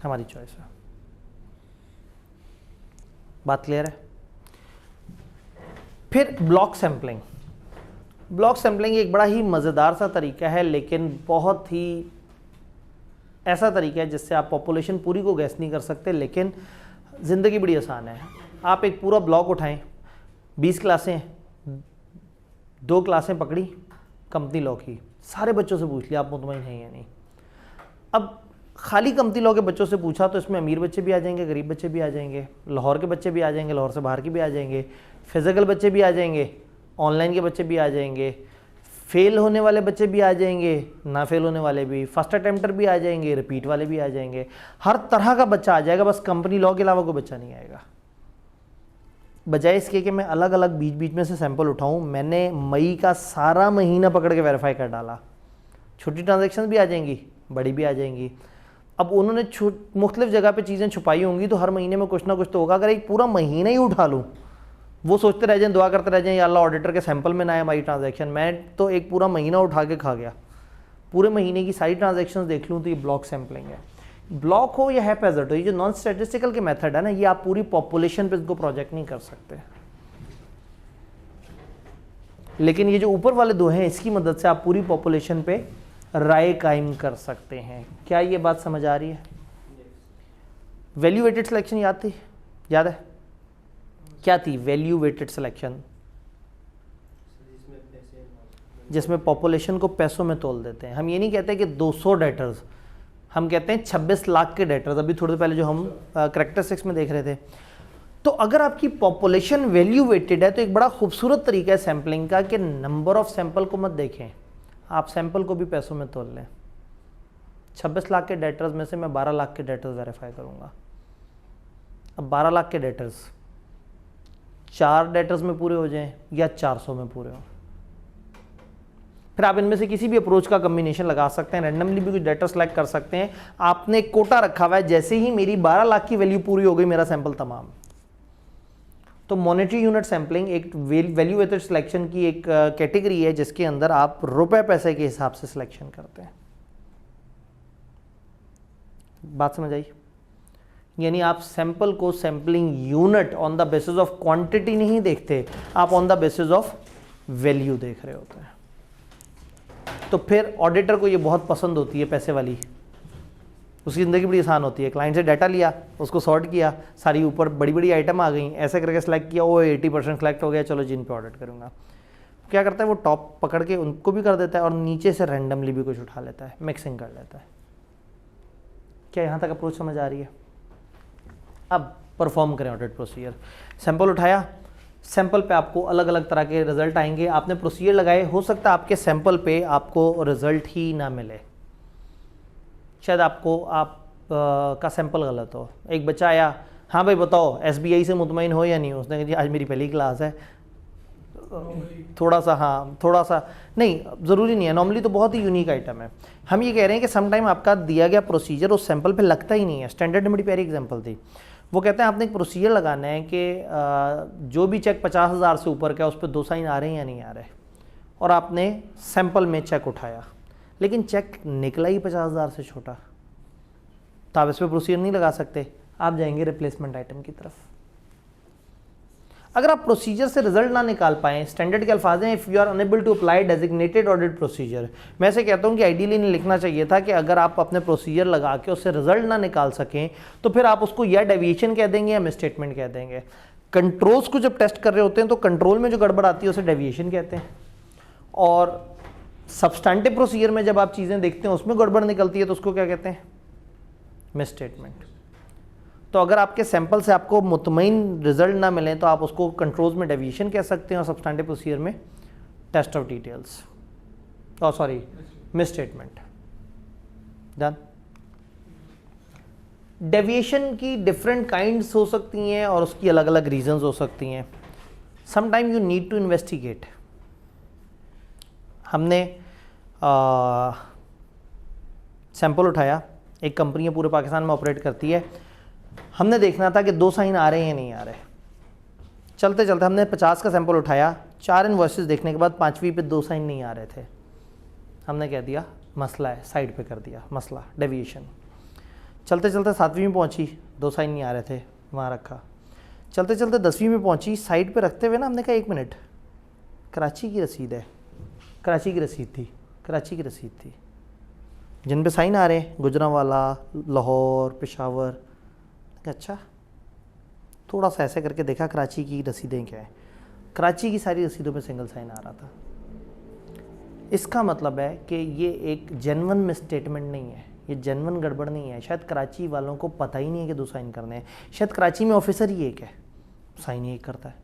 हमारी चॉइस है। बात क्लियर है? फिर ब्लॉक सैम्पलिंग। ब्लॉक सैम्पलिंग एक बड़ा ही मज़ेदार सा तरीका है, लेकिन बहुत ही ऐसा तरीका है जिससे आप पॉपुलेशन पूरी को गैस नहीं कर सकते, लेकिन ज़िंदगी बड़ी आसान है। आप एक पूरा ब्लॉक उठाएं, 20 क्लासें, 2 क्लासें पकड़ी कंपनी लॉ की, सारे बच्चों से पूछ लिया आप मुतमईन हैं या नहीं। अब खाली कंपनी लॉ के बच्चों से पूछा तो इसमें अमीर बच्चे भी आ जाएंगे, गरीब बच्चे भी आ जाएंगे, लाहौर के बच्चे भी आ जाएंगे, लाहौर से बाहर के भी आ जाएंगे, फिजिकल बच्चे भी आ जाएंगे, ऑनलाइन के बच्चे भी आ जाएंगे, फेल होने वाले बच्चे भी आ जाएंगे, ना फेल होने वाले भी, फर्स्ट अटेम्प्टर भी आ जाएंगे, रिपीट वाले भी आ जाएंगे, हर तरह का बच्चा आ जाएगा, बस कंपनी लॉ के अलावा कोई बच्चा नहीं आएगा। बजाय इसके कि मैं अलग अलग बीच बीच में से सैंपल उठाऊं, मैंने मई का सारा महीना पकड़ के वेरीफाई कर डाला। छोटी ट्रांजैक्शन भी आ जाएंगी, बड़ी भी आ जाएंगी। अब उन्होंने मुख्तलिफ जगह पे चीज़ें छुपाई होंगी तो हर महीने में कुछ ना कुछ तो होगा। अगर एक पूरा महीना ही उठा लूँ, वो सोचते रह जाएं, दुआ करते रह जाएं या अल्लाह ऑडिटर के सैंपल में ना आए हमारी ट्रांजैक्शन, मैं तो एक पूरा महीना उठा के खा गया। पूरे महीने की सारी ट्रांजैक्शंस देख लूँ तो ये ब्लॉक सैम्पलिंग है। ब्लॉक हो या हैपहैज़र्ड हो, ये जो नॉन स्टैटिस्टिकल के मेथड है ना, ये आप पूरी पॉपुलेशन पे इसको प्रोजेक्ट नहीं कर सकते, लेकिन ये जो ऊपर वाले 2 हैं इसकी मदद से आप पूरी पॉपुलेशन पे राय कायम कर सकते हैं। क्या ये बात समझ आ रही है? वैल्यू वेटेड सिलेक्शन याद है क्या थी? वैल्यू वेटेड सिलेक्शन, जिसमें पॉपुलेशन को पैसों में तोल देते हैं। हम ये नहीं कहते कि 200 डेटर्स, हम कहते हैं 26 लाख के डेटर्स। अभी थोड़ी देर पहले जो हम करैक्टरिस्टिक्स में देख रहे थे, तो अगर आपकी पॉपुलेशन वैल्यू वेटेड है तो एक बड़ा खूबसूरत तरीका है सैम्पलिंग का कि नंबर ऑफ सैंपल को मत देखें, आप सैंपल को भी पैसों में तोल लें। 26 लाख के डेटर्स में से मैं 12 लाख के डेटर्स वेरीफाई करूँगा। अब 12 लाख के डेटर्स 4 डेटर्स में पूरे हो जाएं या 400 में पूरे हों, फिर आप इनमें से किसी भी अप्रोच का कम्बिनेशन लगा सकते हैं, रैंडमली भी कुछ डेटा सेलेक्ट कर सकते हैं। आपने एक कोटा रखा हुआ है, जैसे ही मेरी 12 लाख की वैल्यू पूरी हो गई मेरा सैंपल तमाम। तो मॉनेटरी यूनिट सैंपलिंग एक वैल्यू वेटेड सिलेक्शन की एक कैटेगरी है जिसके अंदर आप रुपए पैसे के हिसाब से सिलेक्शन करते हैं। बात समझ आई? यानी आप सैंपल को sampling unit on the basis of quantity नहीं देखते, आप on the basis of value देख रहे होते हैं। तो फिर ऑडिटर को ये बहुत पसंद होती है पैसे वाली, उसकी ज़िंदगी बड़ी आसान होती है। क्लाइंट से डाटा लिया, उसको सॉर्ट किया, सारी ऊपर बड़ी बड़ी आइटम आ गई, ऐसे करके सेलेक्ट किया, वो 80% सेलेक्ट हो गया, चलो जिन पे ऑडिट करूँगा। क्या करता है वो टॉप पकड़ के उनको भी कर देता है और नीचे से रैंडमली भी कुछ उठा लेता है, मिक्सिंग कर लेता है। क्या यहाँ तक अप्रोच समझ आ रही है? अब परफॉर्म करें ऑडिट प्रोसीजर। सैंपल उठाया, सैंपल पे आपको अलग अलग तरह के रिजल्ट आएंगे। आपने प्रोसीजर लगाए, हो सकता है आपके सैंपल पे आपको रिजल्ट ही ना मिले, शायद आपको का सैंपल गलत हो। एक बच्चा आया, हाँ भाई बताओ एसबीआई से मुतमईन हो या नहीं हो, उसने कहा जी आज मेरी पहली क्लास है, थोड़ा सा हाँ थोड़ा सा नहीं, ज़रूरी नहीं है। नॉर्मली तो बहुत ही यूनिक आइटम है। हम ये कह रहे हैं कि समटाइम आपका दिया गया प्रोसीजर उस सैंपल पे लगता ही नहीं है। स्टैंडर्ड में बड़ी प्यारी एग्जांपल थी, वो कहते हैं आपने एक प्रोसीजर लगाना है कि जो भी चेक 50,000 से ऊपर का उस पर 2 साइन आ रहे हैं या नहीं आ रहे, और आपने सैंपल में चेक उठाया लेकिन चेक निकला ही 50,000 से छोटा, तो आप इस पर प्रोसीजर नहीं लगा सकते, आप जाएंगे रिप्लेसमेंट आइटम की तरफ। अगर आप प्रोसीजर से रिजल्ट ना निकाल पाएँ, स्टैंडर्ड के अल्फाज हैं if you are unable to apply designated audit procedure, मैं ऐसे कहता हूँ कि आइडियली नहीं लिखना चाहिए था कि अगर आप अपने प्रोसीजर लगा के उससे रिजल्ट ना निकाल सकें तो फिर आप उसको या डेविएशन कह देंगे या मिसस्टेटमेंट कह देंगे। कंट्रोल्स को जब टेस्ट कर रहे होते हैं तो कंट्रोल में जो गड़बड़ आती है उसे डेविएशन कहते हैं, और सब्सटैंटिव प्रोसीजर में जब आप चीज़ें देखते हैं उसमें गड़बड़ निकलती है तो उसको क्या कहते हैं, मिसस्टेटमेंट। तो अगर आपके सैंपल से आपको मुतमईन रिजल्ट ना मिले तो आप उसको कंट्रोल्स में डेविएशन कह सकते हैं और सब्सटैंटिव प्रोसीजर में टेस्ट ऑफ डिटेल्स, और सॉरी मिसस्टेटमेंट। डन। डेविएशन की डिफरेंट काइंड्स हो सकती हैं और उसकी अलग अलग रीजंस हो सकती हैं। Some time you need to investigate. हमने सैंपल उठाया, एक कंपनी है पूरे पाकिस्तान में ऑपरेट करती है, हमने देखना था कि 2 साइन आ रहे हैं या नहीं आ रहे। चलते चलते हमने 50 का सैंपल उठाया, 4 इनवॉइसेस देखने के बाद 5वीं पे 2 साइन नहीं आ रहे थे। हमने कह दिया मसला है, साइड पे कर दिया मसला, डेविएशन। चलते चलते 7वीं में पहुंची, 2 साइन नहीं आ रहे थे, वहाँ रखा। चलते चलते 10वीं में पहुंची, साइड पे रखते हुए ना हमने कहा 1 मिनट, कराची की रसीद है, कराची की रसीद थी, कराची की रसीद थी, जिन पे साइन आ रहे हैं गुजरांवाला, लाहौर, पेशावर। अच्छा, थोड़ा सा ऐसे करके देखा कराची की रसीदें क्या है, कराची की सारी रसीदों पे सिंगल साइन आ रहा था। इसका मतलब है कि ये एक जेन्युइन मिसस्टेटमेंट नहीं है, ये जेन्युइन गड़बड़ नहीं है। शायद कराची वालों को पता ही नहीं है कि 2 साइन करने हैं, शायद कराची में ऑफिसर ही एक है, साइन ही एक करता है।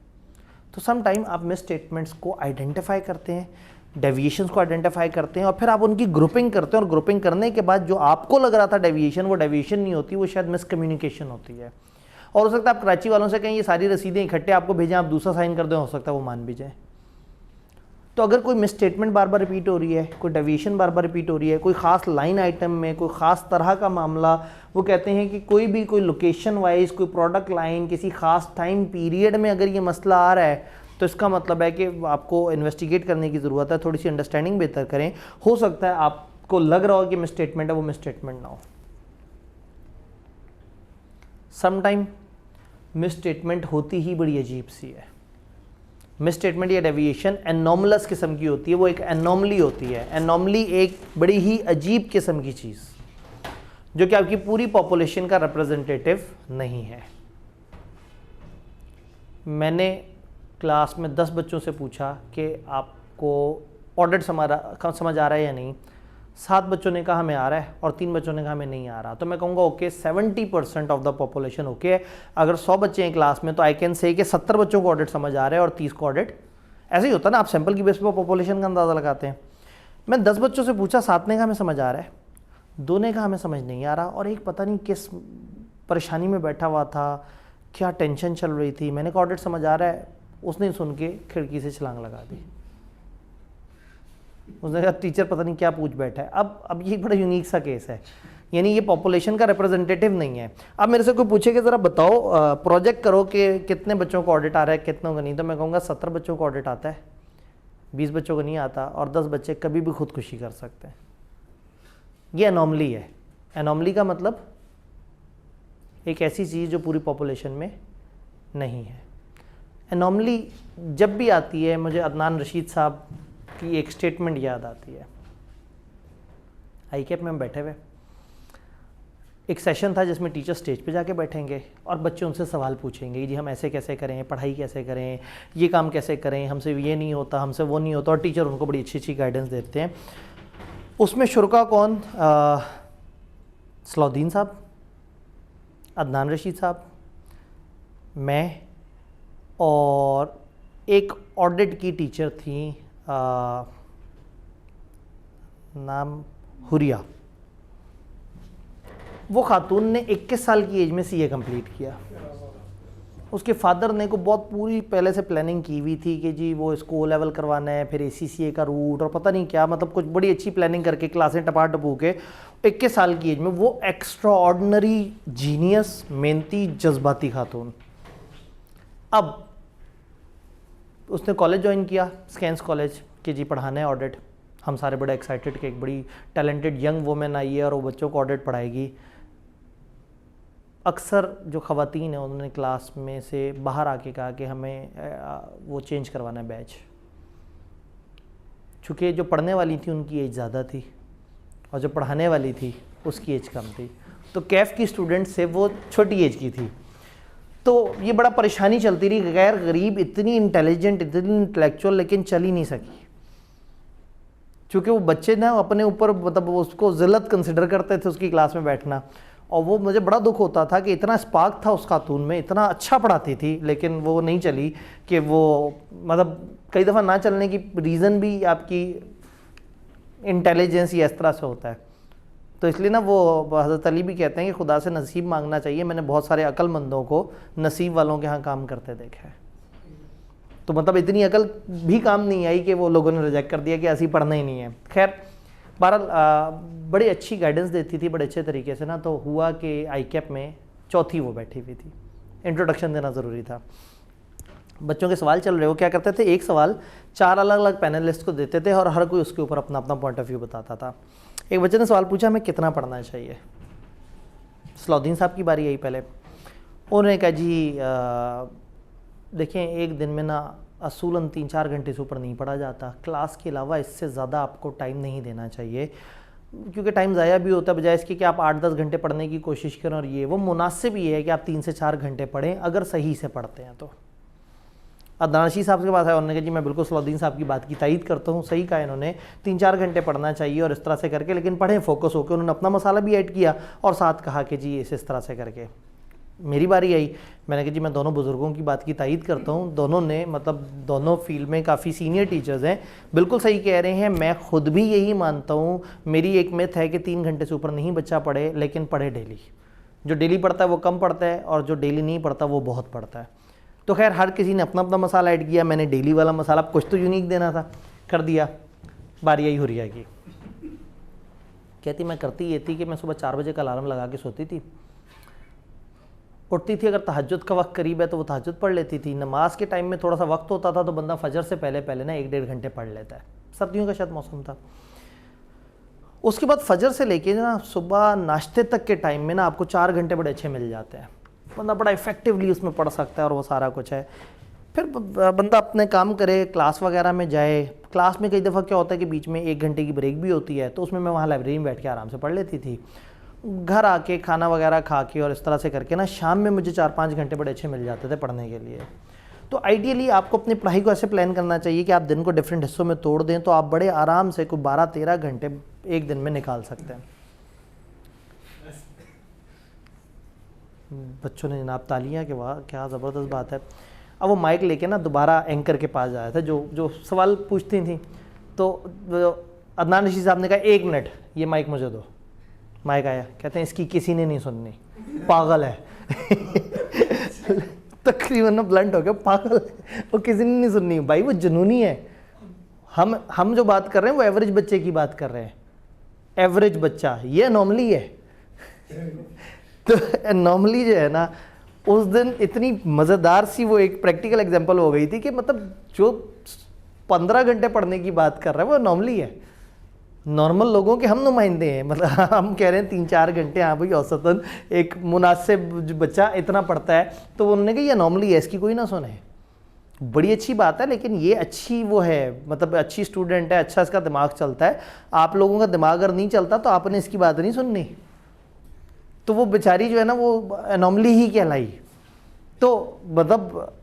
तो सम टाइम आप मिसस्टेटमेंट्स को आइडेंटिफाई करते हैं, डेविएशंस को आइडेंटिफाई करते हैं और फिर आप उनकी ग्रुपिंग करते हैं, और ग्रुपिंग करने के बाद जो आपको लग रहा था डेविएशन, वो डेविएशन नहीं होती, वो शायद मिसकम्युनिकेशन होती है। और हो सकता है आप कराची वालों से कहें ये सारी रसीदें इकट्ठे आपको भेजें, आप दूसरा साइन कर दें, हो सकता है वो मान भी जाए। तो अगर कोई मिसस्टेटमेंट बार बार रिपीट हो रही है, कोई डेविएशन बार बार रिपीट हो रही है, कोई ख़ास लाइन आइटम में कोई ख़ास तरह का मामला, वो कहते हैं कि कोई लोकेशन वाइज कोई प्रोडक्ट लाइन किसी ख़ास टाइम पीरियड में अगर ये मसला आ रहा है तो इसका मतलब है कि आपको इन्वेस्टिगेट करने की ज़रूरत है, थोड़ी सी अंडरस्टैंडिंग बेहतर करें। हो सकता है आपको लग रहा हो कि मिसस्टेटमेंट है, वो मिसस्टेटमेंट ना हो। सम टाइम मिसस्टेटमेंट होती ही बड़ी अजीब सी है। मिसस्टेटमेंट या डेविएशन एनॉमलस किस्म की होती है, वो एक एनॉमली होती है। एनॉमली एक बड़ी ही अजीब किस्म की चीज़ जो कि आपकी पूरी पॉपुलेशन का रिप्रेजेंटेटिव नहीं है। मैंने क्लास में 10 बच्चों से पूछा कि आपको ऑडिट समझ आ रहा है या नहीं। 7 बच्चों ने कहा हमें आ रहा है और 3 बच्चों ने कहा हमें नहीं आ रहा। तो मैं कहूँगा okay 70% of the population okay है। अगर 100 बच्चे हैं क्लास में तो आई कैन से कि 70 बच्चों को ऑडिट समझ आ रहा है और 30 को ऑडिट। ऐसे ही होता है ना, आप सैंपल की बेस पर पॉपुलेशन का अंदाज़ा लगाते हैं। मैं 10 बच्चों से पूछा, 7 ने कहा हमें समझ आ रहा है, 2 ने कहा हमें समझ नहीं आ रहा, और एक पता नहीं किस परेशानी में बैठा हुआ था, क्या टेंशन चल रही थी। मैंने कहा ऑडिट समझ आ रहा है, उसने सुन के खिड़की से छलांग लगा दी। उसने कहा टीचर पता नहीं क्या पूछ बैठा है। अब ये बड़ा यूनिक सा केस है, यानी ये पॉपुलेशन का रिप्रेजेंटेटिव नहीं है। अब मेरे से कोई पूछे कि ज़रा बताओ प्रोजेक्ट करो कि कितने बच्चों को ऑडिट आ रहा है, कितनों का नहीं, तो मैं कहूँगा 70 बच्चों को ऑडिट आता है, 20 बच्चों को नहीं आता, और 10 बच्चे कभी भी खुदकुशी कर सकते हैं। ये एनॉमली है। एनॉमली का मतलब एक ऐसी चीज़ जो पूरी पॉपुलेशन में नहीं है। एनॉमली जब भी आती है मुझे अदनान रशीद साहब की एक स्टेटमेंट याद आती है। आई कैप में हम बैठे हुए, एक सेशन था जिसमें टीचर स्टेज पे जाके बैठेंगे और बच्चे उनसे सवाल पूछेंगे, जी हम ऐसे कैसे करें, पढ़ाई कैसे करें, ये काम कैसे करें, हमसे ये नहीं होता, हमसे वो नहीं होता, और टीचर उनको बड़ी अच्छी अच्छी गाइडेंस देते हैं। उसमें शुरका कौन, सलाउद्दीन साहब, अदनान रशीद साहब, मैं और एक ऑडिट की टीचर थी, नाम हुरिया। वो खातून ने 21 साल की एज में सीए कंप्लीट किया। उसके फादर ने को बहुत पूरी पहले से प्लानिंग की हुई थी कि जी वो इसको लेवल करवाना है, फिर ACCA का रूट और पता नहीं क्या, मतलब कुछ बड़ी अच्छी प्लानिंग करके क्लासें टपा टपू के 21 साल की एज में वो एक्स्ट्रा ऑर्डिनरी जीनियस, मेहनती, जज्बाती खातून। अब उसने कॉलेज ज्वाइन किया, स्कैंस कॉलेज, कि जी पढ़ाना है ऑडिट। हम सारे बड़े एक्साइटेड कि एक बड़ी टैलेंटेड यंग वुमेन आई है और वो बच्चों को ऑडिट पढ़ाएगी। अक्सर जो ख़वातीन हैं उन्होंने क्लास में से बाहर आके कहा कि हमें वो चेंज करवाना है बैच, चूँकि जो पढ़ने वाली थी उनकी एज ज़्यादा थी और जो पढ़ाने वाली थी उसकी एज कम थी। तो कैफ़ की स्टूडेंट से वो छोटी एज की थी। तो ये बड़ा परेशानी चलती रही, गैर गरीब इतनी इंटेलिजेंट, इतनी इंटेलेक्चुअल, लेकिन चल ही नहीं सकी, क्योंकि वो बच्चे ना अपने ऊपर मतलब उसको ज़िल्लत कंसिडर करते थे उसकी क्लास में बैठना। और वो मुझे बड़ा दुख होता था कि इतना स्पार्क था उस खातून में, इतना अच्छा पढ़ाती थी, लेकिन वो नहीं चली। कि वो मतलब कई दफ़ा ना चलने की रीज़न भी आपकी इंटेलिजेंस या इस तरह से होता है। तो इसलिए ना वो हज़रत अली भी कहते हैं कि खुदा से नसीब मांगना चाहिए। मैंने बहुत सारे अक्लमंदों को नसीब वालों के यहाँ काम करते देखा है। तो मतलब इतनी अकल भी काम नहीं आई कि वो लोगों ने रिजेक्ट कर दिया कि ऐसी पढ़ना ही नहीं है। खैर बहरहाल बड़ी अच्छी गाइडेंस देती थी, बड़े अच्छे तरीके से ना। तो हुआ कि ICAP में चौथी वो बैठी हुई थी, इंट्रोडक्शन देना ज़रूरी था। बच्चों के सवाल चल रहे हो, क्या करते थे, एक सवाल 4 अलग अलग पैनलिस्ट को देते थे और हर कोई उसके ऊपर अपना अपना पॉइंट ऑफ व्यू बताता था। एक बच्चे ने सवाल पूछा, हमें कितना पढ़ना चाहिए। सलाउद्दीन साहब की बारी आई पहले। उन्होंने कहा जी देखें, एक दिन में ना असूलन 3-4 घंटे से ऊपर नहीं पढ़ा जाता, क्लास के अलावा इससे ज़्यादा आपको टाइम नहीं देना चाहिए, क्योंकि टाइम ज़ाया भी होता है, बजाय इसके कि आप 8-10 घंटे पढ़ने की कोशिश करें। और ये वो मुनासिब ये है कि आप 3 से 4 घंटे पढ़ें, अगर सही से पढ़ते हैं तो। अदनाशी साहब के पास आया, उन्होंने कहा जी मैं बिल्कुल सलाउद्दीन साहब की बात की तायीद करता हूँ, सही कहा इन्होंने, 3-4 घंटे पढ़ना चाहिए और इस तरह से करके, लेकिन पढ़ें फोकस होकर। उन्होंने अपना मसाला भी ऐड किया और साथ कहा कि जी इस तरह से करके। मेरी बारी आई, मैंने कहा जी मैं दोनों बुज़ुर्गों की बात की तायीद करता हूँ। दोनों ने मतलब दोनों फील्ड में काफ़ी सीनियर टीचर्स हैं, बिल्कुल सही कह रहे हैं। मैं ख़ुद भी यही मानता हूँ। मेरी एक मिथ है कि 3 घंटे से ऊपर नहीं बच्चा पढ़े, लेकिन पढ़े डेली। जो डेली पढ़ता है वो कम पढ़ता है और जो डेली नहीं पढ़ता वो बहुत पढ़ता है। तो खैर हर किसी ने अपना अपना मसाला ऐड किया। मैंने डेली वाला मसाला, कुछ तो यूनिक देना था, कर दिया। बारी आई हुरिया की। कहती मैं करती ये थी कि मैं सुबह 4 बजे का अलार्म लगा के सोती थी, उठती थी, अगर तहज्जुद का वक्त करीब है तो वो तहज्जुद पढ़ लेती थी। नमाज के टाइम में थोड़ा सा वक्त होता था तो बंदा फजर से पहले पहले ना 1-1.5 घंटे पढ़ लेता है। सर्दियों का शायद मौसम था। उसके बाद फजर से लेके ना सुबह नाश्ते तक के टाइम में ना आपको 4 घंटे बड़े अच्छे मिल जाते हैं, बंदा बड़ा इफेक्टिवली उसमें पढ़ सकता है और वो सारा कुछ है। फिर बंदा अपने काम करे, क्लास वगैरह में जाए। क्लास में कई दफ़ा क्या होता है कि बीच में 1 घंटे की ब्रेक भी होती है, तो उसमें मैं वहाँ लाइब्रेरी में बैठ के आराम से पढ़ लेती थी। घर आके खाना वगैरह खा के और इस तरह से करके ना शाम में मुझे 4-5 घंटे बड़े अच्छे मिल जाते थे पढ़ने के लिए। तो आइडियली आपको अपनी पढ़ाई को ऐसे प्लान करना चाहिए कि आप दिन को डिफरेंट हिस्सों में तोड़ दें, तो आप बड़े आराम से कोई 12-13 घंटे एक दिन में निकाल सकते हैं। बच्चों ने जनाब तालियां कि वाह क्या ज़बरदस्त बात है। अब वो माइक लेके ना दोबारा एंकर के पास आया था जो सवाल पूछती थी। तो अदनान रशीद साहब ने कहा 1 मिनट ये माइक मुझे दो। माइक आया, कहते हैं इसकी किसी ने नहीं सुननी, पागल है। तकरीबन ब्लंट हो गया, पागल है, वो किसी ने नहीं सुननी। भाई वो जुनूनी है। हम जो बात कर रहे हैं वो एवरेज बच्चे की बात कर रहे हैं। एवरेज बच्चा ये अनोमली है। तो अनोमली जो है ना, उस दिन इतनी मज़ेदार सी वो एक प्रैक्टिकल एग्जांपल हो गई थी कि मतलब जो 15 घंटे पढ़ने की बात कर रहा है वो अनोमली है। नॉर्मल लोगों के हम नुमाइंदे हैं। मतलब हम कह रहे हैं 3-4 घंटे, हाँ भाई औसतन एक मुनासिब बच्चा इतना पढ़ता है। तो उन्होंने कहा ये अनोमली है, इसकी कोई ना सुने। बड़ी अच्छी बात है, लेकिन ये अच्छी वो है, मतलब अच्छी स्टूडेंट है, अच्छा इसका दिमाग चलता है। आप लोगों का दिमाग अगर नहीं चलता तो आपने इसकी बात नहीं सुननी। तो वो बेचारी जो है ना वो एनॉमली ही कहलाई। तो मतलब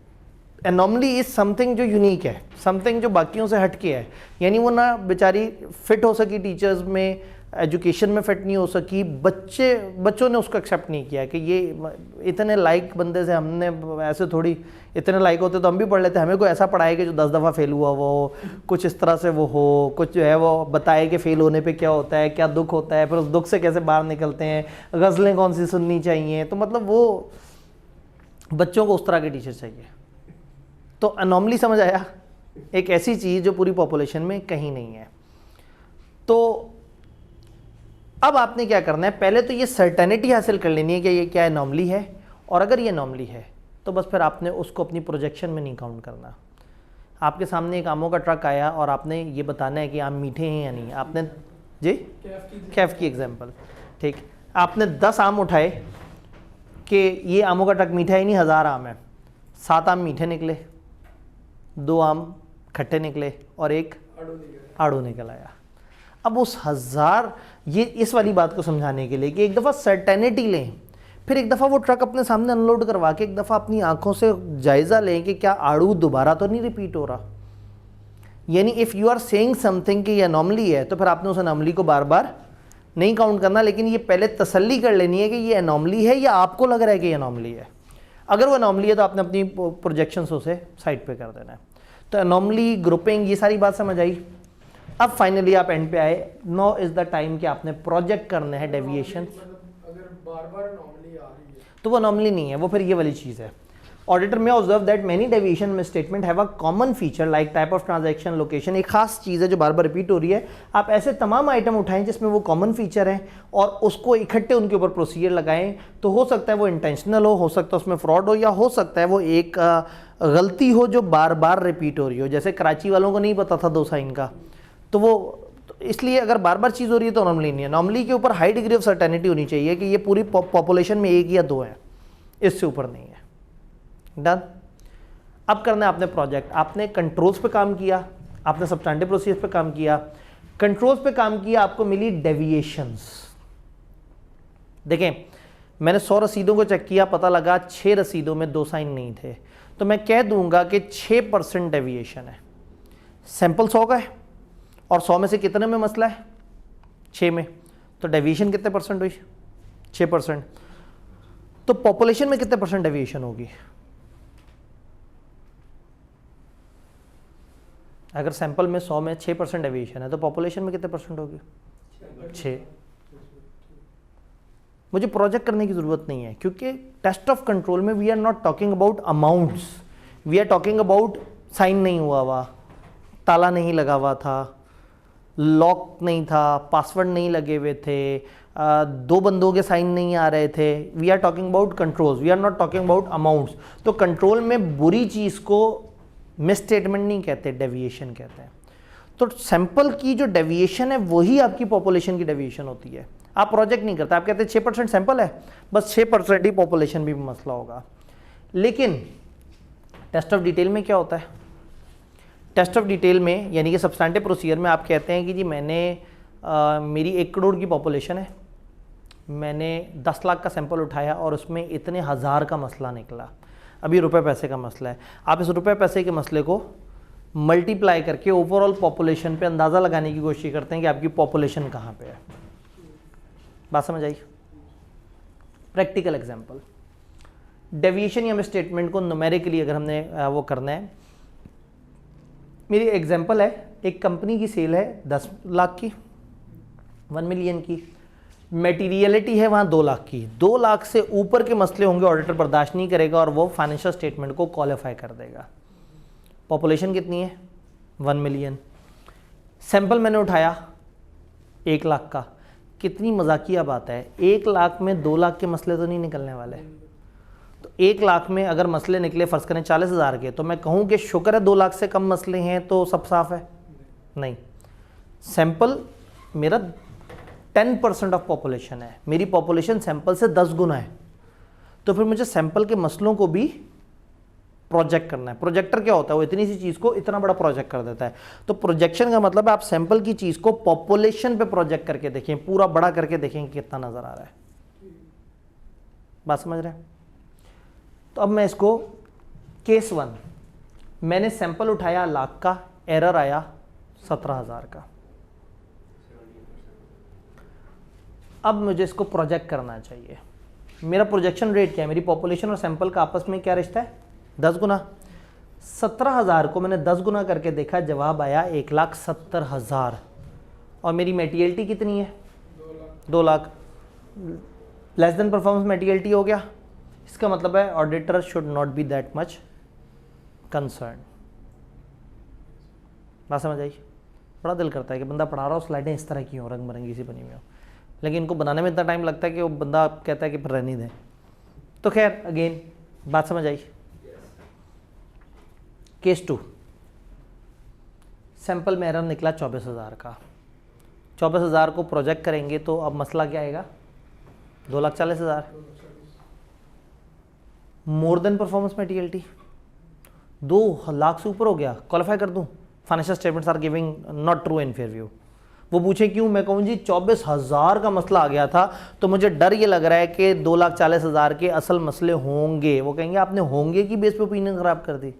एनॉमली इज समथिंग जो यूनिक है, समथिंग जो बाकियों से हटके है। यानी वो ना बेचारी फिट हो सकी टीचर्स में, एजुकेशन में फिट नहीं हो सकी, बच्चों ने उसको एक्सेप्ट नहीं किया कि ये इतने लाइक बंदे से हमने ऐसे थोड़ी, इतने लाइक होते तो हम भी पढ़ लेते, हमें कोई ऐसा पढ़ाए कि जो 10 दफ़ा फेल हुआ वो, कुछ इस तरह से वो हो, कुछ जो है वो बताए कि फ़ेल होने पे क्या होता है, क्या दुख होता है, फिर उस दुख से कैसे बाहर निकलते हैं, गज़लें कौन सी सुननी चाहिए। तो मतलब वो बच्चों को उस तरह के टीचर चाहिए। तो अनॉमली समझ आया, एक ऐसी चीज़ जो पूरी पॉपुलेशन में कहीं नहीं है। तो अब आपने क्या करना है, पहले तो ये सर्टेनिटी हासिल कर लेनी है कि ये क्या एनॉमली है, और अगर ये एनॉमली है तो बस फिर आपने उसको अपनी प्रोजेक्शन में नहीं काउंट करना। आपके सामने एक आमों का ट्रक आया और आपने ये बताना है कि आम मीठे हैं या नहीं। आपने जी कैफ की एग्जांपल, ठीक, आपने 10 आम उठाए कि ये आमों का ट्रक मीठा ही नहीं, 1000 आम है, 7 आम मीठे निकले, 2 आम खट्टे निकले और एक आड़ू निकल आया। अब उस 1000, ये इस वाली बात को समझाने के लिए कि एक दफ़ा सर्टेनिटी लें, फिर एक दफ़ा वो ट्रक अपने सामने अनलोड करवा के एक दफ़ा अपनी आंखों से जायज़ा लें कि क्या आड़ू दोबारा तो नहीं रिपीट हो रहा। यानी if you are saying something कि ये एनॉमली है तो फिर आपने उस एनॉमली को बार बार नहीं काउंट करना, लेकिन ये पहले तसल्ली कर लेनी है कि ये एनॉमली है या आपको लग रहा है कि ये एनॉमली है। अगर वो एनॉमली है तो आपने अपनी प्रोजेक्शंस उसे साइड पे कर देना है। तो एनॉमली, ग्रुपिंग, ये सारी बात समझ आई। अब फाइनली आप एंड पे आए, नो इज़ द टाइम कि आपने प्रोजेक्ट करने हैं डेविएशन। अगर बार-बार एनॉमली आ रही है तो वो एनॉमली नहीं है, वो फिर ये वाली चीज़ है। ऑडिटर में ऑब्जर्व दैट मेनी डेविएशन में statement have a common feature like type of transaction, location, एक खास चीज़ है जो बार बार रिपीट हो रही है। आप ऐसे तमाम आइटम उठाएं जिसमें वो कॉमन फीचर है और उसको इकट्ठे उनके ऊपर प्रोसीजर लगाएं। तो हो सकता है वो इंटेंशनल हो सकता है उसमें फ्रॉड हो, या हो सकता है वो एक गलती हो जो बार बार रिपीट हो रही हो। जैसे कराची वालों को नहीं पता था 2 साइन का, तो वो इसलिए अगर बार बार चीज़ हो रही है तो नॉर्मली नहीं है। नॉर्मली के ऊपर हाई डिग्री ऑफ सर्टेनिटी होनी चाहिए कि ये पूरी पॉपुलेशन में 1 या 2 है, इससे ऊपर नहीं है। डन। अब करना है आपने प्रोजेक्ट। आपने कंट्रोल्स पे काम किया, आपने सब्सटैंटिव प्रोसीजर पे काम किया, कंट्रोल्स पे काम किया, आपको मिली डेविएशंस। देखें, मैंने 100 रसीदों को चेक किया, पता लगा 6 रसीदों में 2 साइन नहीं थे, तो मैं कह दूंगा कि 6% डेविएशन है। सैंपल 100 का है और 100 में से कितने में मसला है? 6 में। तो डेविएशन कितने परसेंट हुई? 6%। तो पॉपुलेशन में कितने परसेंट डेविएशन होगी? अगर सैंपल में 100 में 6% डेविएशन है तो पॉपुलेशन में कितने परसेंट होगी? 6। मुझे प्रोजेक्ट करने की ज़रूरत नहीं है, क्योंकि टेस्ट ऑफ कंट्रोल में we are not talking about amounts, we are talking about sign नहीं हुआ हुआ, ताला नहीं लगा हुआ था, लॉक नहीं था, पासवर्ड नहीं लगे हुए थे, 2 बंदों के साइन नहीं आ रहे थे। We are talking about controls, we are not talking about amounts. तो कंट्रोल में बुरी चीज़ को मिस स्टेटमेंट नहीं कहते, डेविएशन कहते हैं। तो सैंपल की जो डेविएशन है वही आपकी पॉपुलेशन की डेविएशन होती है। आप प्रोजेक्ट नहीं करते, आप कहते हैं 6% सैंपल है, बस 6% ही पॉपुलेशन भी मसला होगा। लेकिन टेस्ट ऑफ डिटेल में क्या होता है? टेस्ट ऑफ डिटेल में यानी कि सब्सटैंटिव प्रोसीजर में आप कहते हैं कि जी मेरी 1 करोड़ की पॉपुलेशन है, मैंने 10 लाख का सैंपल उठाया और उसमें इतने हज़ार का मसला निकला। अभी रुपए पैसे का मसला है। आप इस रुपए पैसे के मसले को मल्टीप्लाई करके ओवरऑल पॉपुलेशन पे अंदाज़ा लगाने की कोशिश करते हैं कि आपकी पॉपुलेशन कहाँ पे है। बात समझ आई? प्रैक्टिकल एग्जांपल, डेविएशन या मिसस्टेटमेंट को न्यूमेरिकली अगर हमने वो करना है, मेरी एग्जांपल है, एक कंपनी की सेल है 10 लाख की, 1 मिलियन की, मटेरियलिटी है वहाँ 2 लाख की। 2 लाख से ऊपर के मसले होंगे ऑडिटर बर्दाश्त नहीं करेगा और वो फाइनेंशियल स्टेटमेंट को क्वालिफाई कर देगा। पॉपुलेशन कितनी है? 1 मिलियन। सैंपल मैंने उठाया 1 लाख का। कितनी मजाकिया बात है, 1 लाख में 2 लाख के मसले तो नहीं निकलने वाले। तो 1 लाख में अगर मसले निकले फ़र्ज़ करें 40,000 के, तो मैं कहूँ कि शुक्र है 2 लाख से कम मसले हैं तो सब साफ़ है? नहीं। सैंपल मेरा 10% ऑफ पॉपुलेशन है, मेरी पॉपुलेशन सैंपल से 10 गुना है, तो फिर मुझे सैंपल के मसलों को भी प्रोजेक्ट करना है। प्रोजेक्टर क्या होता है? वो इतनी सी चीज़ को इतना बड़ा प्रोजेक्ट कर देता है। तो प्रोजेक्शन का मतलब है आप सैंपल की चीज़ को पॉपुलेशन पे प्रोजेक्ट करके देखें, पूरा बड़ा करके देखें कितना नज़र आ रहा है। बात समझ रहे हैं? तो अब मैं इसको केस 1, मैंने सैंपल उठाया लाख का, एरर आया 17,000 का। अब मुझे इसको प्रोजेक्ट करना चाहिए। मेरा प्रोजेक्शन रेट क्या है, मेरी पॉपुलेशन और सैंपल का आपस में क्या रिश्ता है, 10 गुना। 17,000 को मैंने 10 गुना करके देखा, जवाब आया 1,70,000। और मेरी मेटीरियलिटी कितनी है, 2 lakh. Less than performance materiality हो गया। इसका मतलब है auditor should not be that much concern. बात समझ आई? बड़ा दिल करता है कि बंदा पढ़ा रहा हो, स्लाइडें इस तरह की हो, रंग बिरंगी सी बनी हुई हो, लेकिन इनको बनाने में इतना टाइम लगता है कि वो बंदा कहता है कि फिर रहने दें। तो खैर अगेन बात समझ आई। केस 2, सैंपल में एरर निकला 24,000 का। 24,000 को प्रोजेक्ट करेंगे तो अब मसला क्या आएगा, 2,40,000। More than performance materiality 2 lakh से ऊपर हो गया, क्वालिफाई कर दूं, financial statements are giving not true in fair view. वो पूछे क्यों, मैं कहूँ जी 24,000 का मसला आ गया था, तो मुझे डर ये लग रहा है कि 2,40,000 के असल मसले होंगे। वो कहेंगे आपने होंगे की बेस पे ओपिनियन खराब कर दी।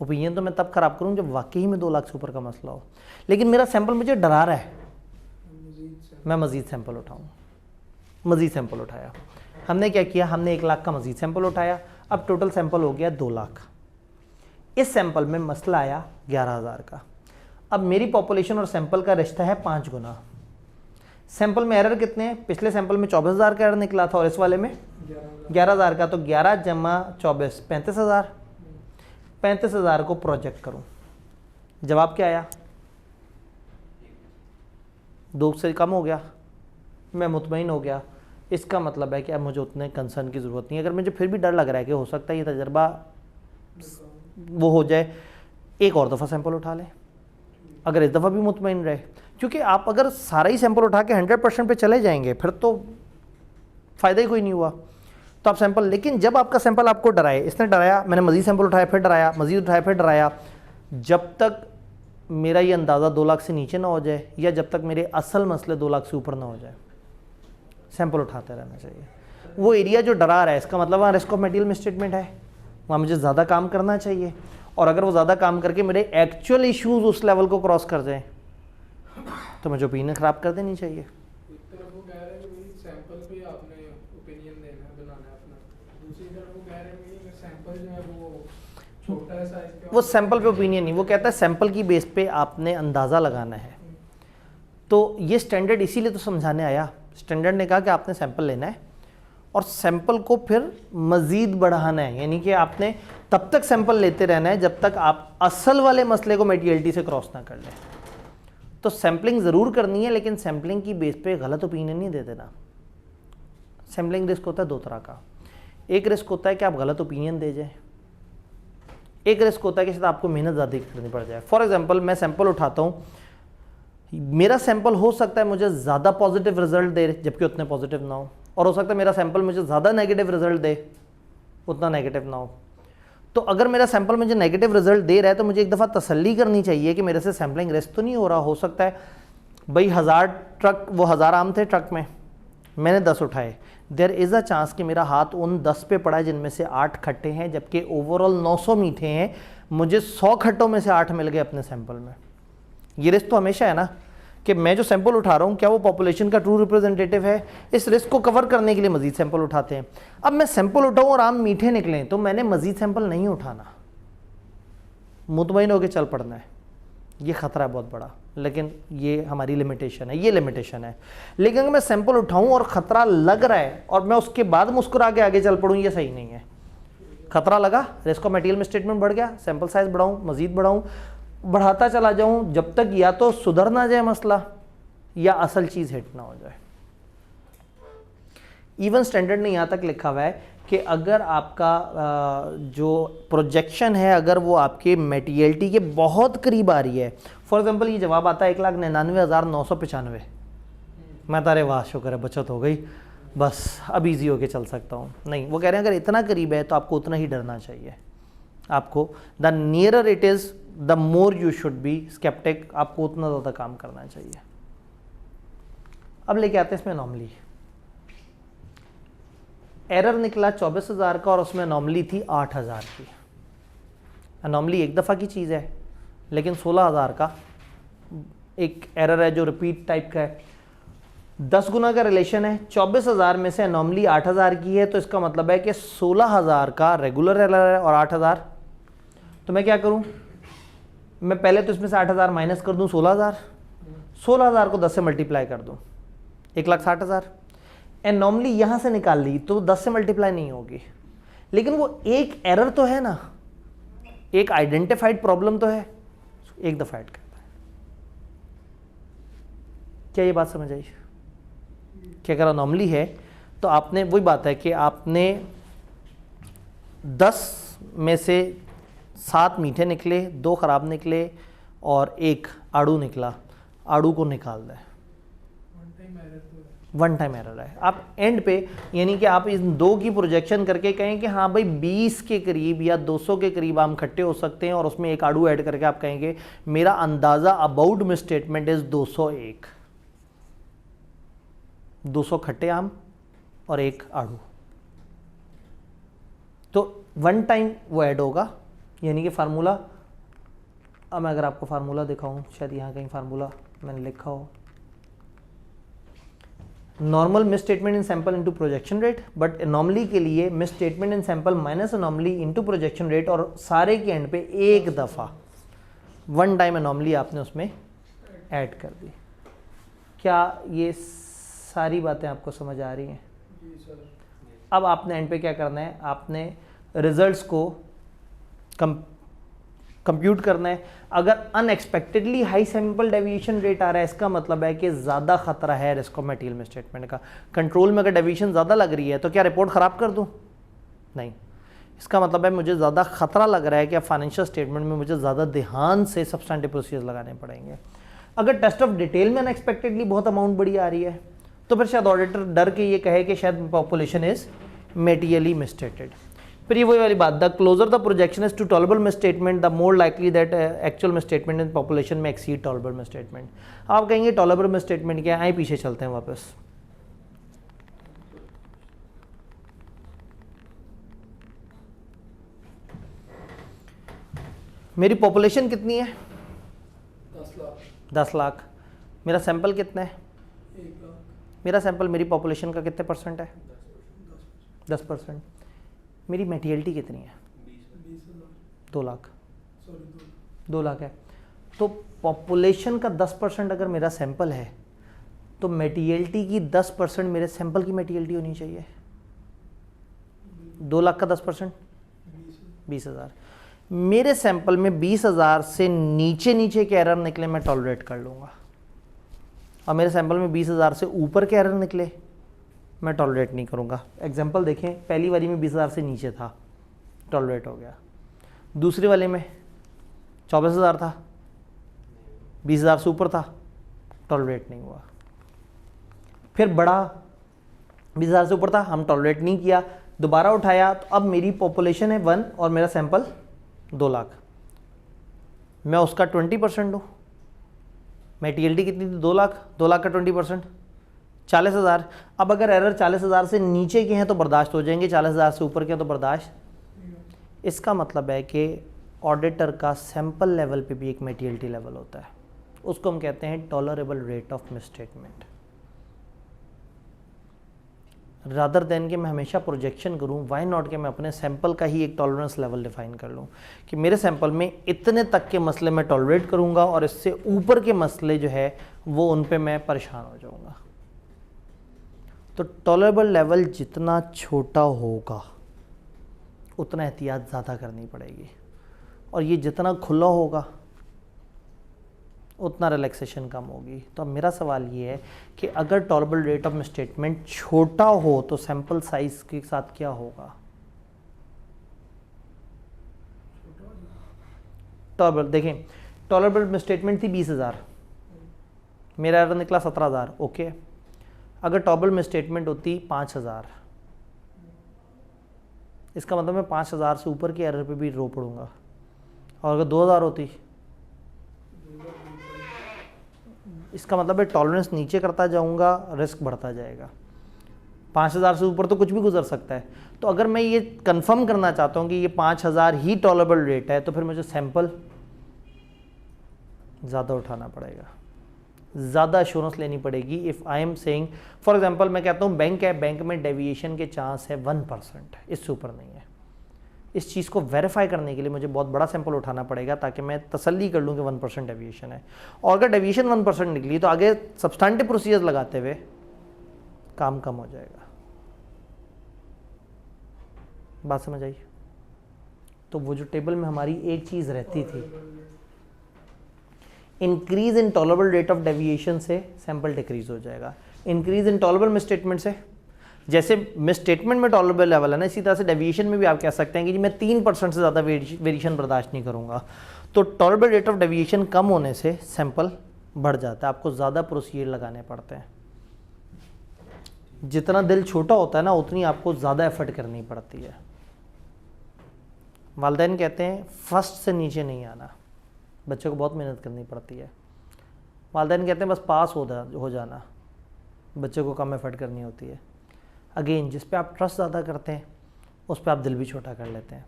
ओपिनियन तो मैं तब खराब करूँ जब वाकई ही में 2 लाख से ऊपर का मसला हो, लेकिन मेरा सैंपल मुझे डरा रहा है, मैं मजीद सैंपल उठाऊँ। मजीद सैंपल उठाया, हमने क्या किया, हमने 1 लाख का मजीद सैंपल उठाया। अब टोटल सैंपल हो गया 2 लाख। इस सैंपल में मसला आया 11,000 का। अब मेरी पॉपुलेशन और सैंपल का रिश्ता है 5 गुना। सैंपल में एरर कितने हैं, पिछले सैंपल में 24,000 का एरर निकला था और इस वाले में 11,000 का, तो 11 जमा 24 35,000। 35,000 को प्रोजेक्ट करूं, जवाब क्या आया, 2 से कम हो गया। मैं मुतमईन हो गया। इसका मतलब है कि अब मुझे उतने कंसर्न की ज़रूरत नहीं है। अगर मुझे फिर भी डर लग रहा है कि हो सकता है ये तजर्बा वो हो जाए, एक और दफ़ा सैंपल उठा लें। अगर इस दफ़ा भी मुतमईन रहे, क्योंकि आप अगर सारा ही सैंपल उठा के 100% पे चले जाएंगे फिर तो फ़ायदा ही कोई नहीं हुआ। तो आप सैंपल, लेकिन जब आपका सैंपल आपको डराए, इसने डराया, मैंने मज़ीद सैंपल उठाया फिर डराया, मज़ीद उठाया फिर डराया, जब तक मेरा ये अंदाज़ा 2 लाख से नीचे ना हो जाए या जब तक मेरे असल मसले 2 लाख से ऊपर ना हो जाए, सैंपल उठाते रहना चाहिए। वो एरिया जो डरा रहा है, इसका मतलब वहाँ रिस्क ऑफ मटेरियल मिसस्टेटमेंट है, वहाँ मुझे ज़्यादा काम करना चाहिए। और अगर वो ज़्यादा काम करके मेरे एक्चुअल इश्यूज उस लेवल को क्रॉस कर जाएं तो मुझे ओपिनियन ख़राब कर देनी चाहिए। एक तरफ वो कह रहे हैं कि सैंपल पे आपने ओपिनियन देना है, बनाना है अपना, दूसरी तरफ वो कह रहे हैं कि सैंपल जो है वो छोटा है साइज का। वो सैंपल पे ओपिनियन नहीं, वो कहता है सैंपल की बेस पे आपने अंदाज़ा लगाना है। तो ये स्टैंडर्ड इसीलिए तो समझाने आया। स्टैंडर्ड ने कहा कि आपने सैंपल लेना है और सैंपल को फिर मज़ीद बढ़ाना है, यानी कि आपने तब तक सैंपल लेते रहना है जब तक आप असल वाले मसले को मेटीरियलिटी से क्रॉस ना कर लें। तो सैंपलिंग ज़रूर करनी है, लेकिन सैंपलिंग की बेस पे गलत ओपिनियन नहीं दे देना। सैंपलिंग रिस्क होता है 2 तरह का। एक रिस्क होता है कि आप गलत ओपिनियन दे जाएं, एक रिस्क होता है कि शायद आपको मेहनत ज़्यादा करनी पड़ जाए। फॉर एग्जाम्पल, मैं सैंपल उठाता हूँ, मेरा सैंपल हो सकता है मुझे ज़्यादा पॉजिटिव रिजल्ट दे जबकि उतने पॉजिटिव ना हो, और हो सकता है मेरा सैंपल मुझे ज़्यादा नेगेटिव रिजल्ट दे उतना नेगेटिव ना हो। तो अगर मेरा सैंपल मुझे नेगेटिव रिजल्ट दे रहा है तो मुझे एक दफ़ा तसल्ली करनी चाहिए कि मेरे से सैम्पलिंग रिस्क तो नहीं हो रहा। हो सकता है भाई 1000 ट्रक, वो 1000 आम थे ट्रक में, मैंने 10 उठाए, देयर इज़ अ चांस कि मेरा हाथ उन 10 पे पड़ा है जिनमें से 8 खट्टे हैं जबकि ओवरऑल 900 मीठे हैं। मुझे 100 खट्टों में से 8 मिल गए अपने सैंपल में। ये रिस्क तो हमेशा है ना कि मैं जो सैंपल उठा रहा हूँ क्या वो पॉपुलेशन का ट्रू रिप्रेजेंटेटिव है। इस रिस्क को कवर करने के लिए मजीद सैंपल उठाते हैं। अब मैं सैंपल उठाऊँ और आम मीठे निकलें तो मैंने मजीद सैंपल नहीं उठाना, मुतमईन होकर चल पड़ना है। ये ख़तरा है बहुत बड़ा, लेकिन ये हमारी लिमिटेशन है, ये लिमिटेशन है। लेकिन अगर मैं सैंपल उठाऊँ और ख़तरा लग रहा है और मैं उसके बाद मुस्कुरा के आगे चल पड़ूँ, ये सही नहीं है। खतरा लगा, रिस्क ऑफ मटेरियल में स्टेटमेंट बढ़ गया, सैंपल साइज बढ़ाऊँ, मजीद बढ़ाऊँ, बढ़ाता चला जाऊं जब तक या तो सुधर ना जाए मसला या असल चीज़ हिट ना हो जाए। इवन स्टैंडर्ड ने यहाँ तक लिखा हुआ है कि अगर आपका जो प्रोजेक्शन है अगर वो आपके मेटीरियलिटी के बहुत करीब आ रही है, फॉर एग्जांपल ये जवाब आता है 1,99,995, मैं तारे वाह शुक्र है बचत हो गई, बस अब इजी होके चल सकता हूँ। नहीं, वो कह रहे हैं अगर इतना करीब है तो आपको उतना ही डरना चाहिए। आपको the nearer it is the more you should be sceptical, आपको उतना ज़्यादा काम करना चाहिए। अब लेके आते हैं इसमें अनोमली। एरर निकला 24,000 का और उसमें अनोमली थी 8,000 की। अनोमली एक दफ़ा की चीज़ है, लेकिन 16,000 का एक एरर है जो रिपीट टाइप का है। 10 गुना का रिलेशन है, 24,000 में से अनोमली 8,000 की है, तो इसका मतलब है कि 16,000 का रेगुलर एरर है और 8,000। तो मैं क्या करूं, मैं पहले तो इसमें से 8,000 माइनस कर दूं, 16,000 को 10 से मल्टीप्लाई कर दूं, 1,60,000। एनॉमली यहां से निकाल ली तो 10 से मल्टीप्लाई नहीं होगी, लेकिन वो एक एरर तो है ना, एक आइडेंटिफाइड प्रॉब्लम तो है, एक दफा ऐड करता है। क्या ये बात समझ आई कि अगर अनॉमली है तो आपने, वही बात है कि आपने 10 में से 7 मीठे निकले, 2 खराब निकले और 1 आड़ू निकला, आड़ू को निकाल दें। वन टाइम एरर है। आप एंड पे यानी कि आप इन दो की प्रोजेक्शन करके कहें कि हाँ भाई 20 के करीब या 200 के करीब हम इकट्ठे हो सकते हैं और उसमें एक आड़ू ऐड करके आप कहेंगे मेरा अंदाज़ा अबाउट मिस स्टेटमेंट इज 201, 200 खट्टे आम और 1 आड़ू, तो वन टाइम वो ऐड होगा। यानी कि फार्मूला, अब मैं अगर आपको फार्मूला दिखाऊं, शायद यहाँ कहीं फार्मूला मैंने लिखा हो, normal miss statement in sample into projection rate, but anomaly के लिए miss statement in sample minus anomaly into projection rate, और सारे के एंड पे एक दफ़ा वन टाइम एनॉमली आपने उसमें ऐड कर दी। क्या ये सारी बातें आपको समझ आ रही हैं? अब आपने एंड पे क्या करना है, आपने रिजल्ट्स को कंप्यूट करना है। अगर unexpectedly high sample deviation rate आ रहा है, इसका मतलब है कि ज़्यादा खतरा है risk of material miss statement का। कंट्रोल में अगर डेविएशन ज़्यादा लग रही है तो क्या रिपोर्ट ख़राब कर दूँ? नहीं, इसका मतलब है मुझे ज़्यादा खतरा लग रहा है कि अब फाइनेंशियल स्टेटमेंट में मुझे ज़्यादा ध्यान से सब्सटेंटिव प्रोसीजर्स लगाने पड़ेंगे। अगर टेस्ट ऑफ डिटेल में अनएक्सपेक्टेडली बहुत अमाउंट बड़ी आ रही है तो फिर शायद ऑडिटर डर के ये कहे कि शायद पॉपुलेशन इज मेटीरियली मिसस्टेटेड। फिर ये वही वाली बात, the closer the projection is to tolerable misstatement the more likely that actual misstatement in population में एक्सीड टॉलरेबल मिस स्टेटमेंट। आप कहेंगे टॉलरेबल मिस स्टेटमेंट क्या है, आए पीछे चलते हैं वापस। मेरी पॉपुलेशन कितनी है? 10 लाख। 10 लाख। मेरा सैंपल कितना है? 1 लाख। मेरा सैंपल मेरी पॉपुलेशन का कितने परसेंट है? 10%। मेरी मेटीरियलिटी कितनी है? 2 लाख। 2 लाख है। तो पॉपुलेशन का 10% अगर मेरा सैंपल है तो मेटीरियलिटी की 10% मेरे सैंपल की मेटीरियलिटी होनी चाहिए। 2 लाख का 10% 20,000। मेरे सैंपल में 20,000 से नीचे के एरर निकले मैं टॉलरेट कर लूँगा, और मेरे सैंपल में 20,000 से ऊपर के एरर निकले मैं टॉलरेट नहीं करूँगा। एग्जांपल देखें, पहली वाली में 20,000 से नीचे था, टॉलरेट हो गया। दूसरी वाले में 24,000 था, 20,000 से ऊपर था, टॉलरेट नहीं हुआ। फिर बड़ा 20,000 से ऊपर था, हम टॉलरेट नहीं किया, दोबारा उठाया, तो अब मेरी पॉपुलेशन है 1 और मेरा सैंपल 2 लाख। मैं उसका 20% दूँ। मेटीरियलिटी कितनी थी? 2 लाख। 2 लाख का 20% 40,000। अब अगर एरर 40,000 से नीचे के हैं तो बर्दाश्त हो जाएंगे, 40,000 से ऊपर के हैं तो बर्दाश्त। इसका मतलब है कि ऑडिटर का सैंपल लेवल पे भी एक मेटीरियलिटी लेवल होता है, उसको हम कहते हैं tolerable rate of miss statement. Rather than कि मैं हमेशा प्रोजेक्शन करूं, वाई नॉट कि मैं अपने सैंपल का ही एक टॉलरेंस लेवल डिफाइन कर लूं कि मेरे सैंपल में इतने तक के मसले मैं टॉलरेट करूंगा और इससे ऊपर के मसले जो है वो उन पे मैं परेशान हो जाऊंगा। तो टॉलरेबल लेवल जितना छोटा होगा उतना एहतियात ज़्यादा करनी पड़ेगी, और ये जितना खुला होगा उतना रिलैक्सेशन कम होगी। तो अब मेरा सवाल ये है कि अगर tolerable rate of miss statement छोटा हो तो सैंपल साइज के साथ क्या होगा? टॉलरेबल देखें, टॉलरेबल मिस स्टेटमेंट थी 20,000, मेरा एरर निकला 17,000, ओके। अगर टॉलरेबल मिस स्टेटमेंट होती 5,000, इसका मतलब मैं 5,000 से ऊपर के एरर पे भी रो पड़ूंगा, और अगर 2,000 होती इसका मतलब है टॉलरेंस नीचे करता जाऊंगा, रिस्क बढ़ता जाएगा। 5,000 से ऊपर तो कुछ भी गुजर सकता है। तो अगर मैं ये कंफर्म करना चाहता हूँ कि ये 5,000 ही टॉलरेबल रेट है तो फिर मुझे सैंपल ज़्यादा उठाना पड़ेगा, ज़्यादा एश्योरेंस लेनी पड़ेगी। If I am saying for example मैं कहता हूँ बैंक है, बैंक में डेविएशन के चांस है 1%, इससे ऊपर नहीं है। इस चीज़ को वेरीफाई करने के लिए मुझे बहुत बड़ा सैंपल उठाना पड़ेगा ताकि मैं तसल्ली कर लूँ कि 1% डेविएशन है। और अगर डेविएशन 1% निकली तो आगे सब्सटैंटिव प्रोसीजर लगाते हुए काम कम हो जाएगा। बात समझ आई? तो वो जो टेबल में हमारी एक चीज़ रहती थी, increase in tolerable rate of deviation से सैंपल डिक्रीज हो जाएगा, इंक्रीज इन टॉलरेबल मिसस्टेटमेंट से, जैसे मिसस्टेटमेंट में टॉलरेबल लेवल है ना, इसी तरह से डेविएशन में भी आप कह सकते हैं कि जी मैं 3% से ज़्यादा वेरिएशन बर्दाश्त नहीं करूँगा। तो टॉलरेबल रेट ऑफ डेविएशन कम होने से सैंपल बढ़ जाता है, आपको ज़्यादा प्रोसीजर लगाने पड़ते हैं। जितना दिल छोटा होता है ना उतनी आपको ज़्यादा एफर्ट करनी पड़ती है। वालिदैन कहते हैं फर्स्ट से नीचे नहीं आना, बच्चों को बहुत मेहनत करनी पड़ती है। वालिदैन कहते हैं बस पास हो जाना, बच्चों को कम एफर्ट करनी होती है। अगेन जिस पे आप ट्रस्ट ज़्यादा करते हैं उस पे आप दिल भी छोटा कर लेते हैं।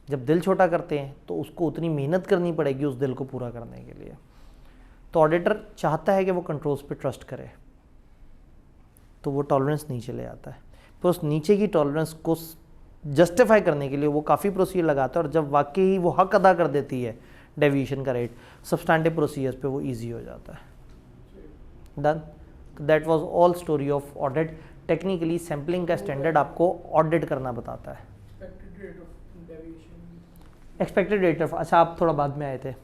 जब दिल छोटा करते हैं तो उसको उतनी मेहनत करनी पड़ेगी उस दिल को पूरा करने के लिए। तो ऑडिटर चाहता है कि वो कंट्रोल्स पे ट्रस्ट करे, तो वो टॉलरेंस नीचे ले आता है। पर उस नीचे की टॉलरेंस को जस्टिफाई करने के लिए वो काफ़ी प्रोसीजर लगाता है, और जब वाकई ही वो हक अदा कर देती है डेविएशन का रेट, सब्सटैंटिव प्रोसीजर्स पे वो इजी हो जाता है। Done. That was all story of audit. Technically sampling का स्टैंडर्ड आपको ऑडिट करना बताता है। एक्सपेक्टेड रेट ऑफ, अच्छा आप थोड़ा बाद में आए थे।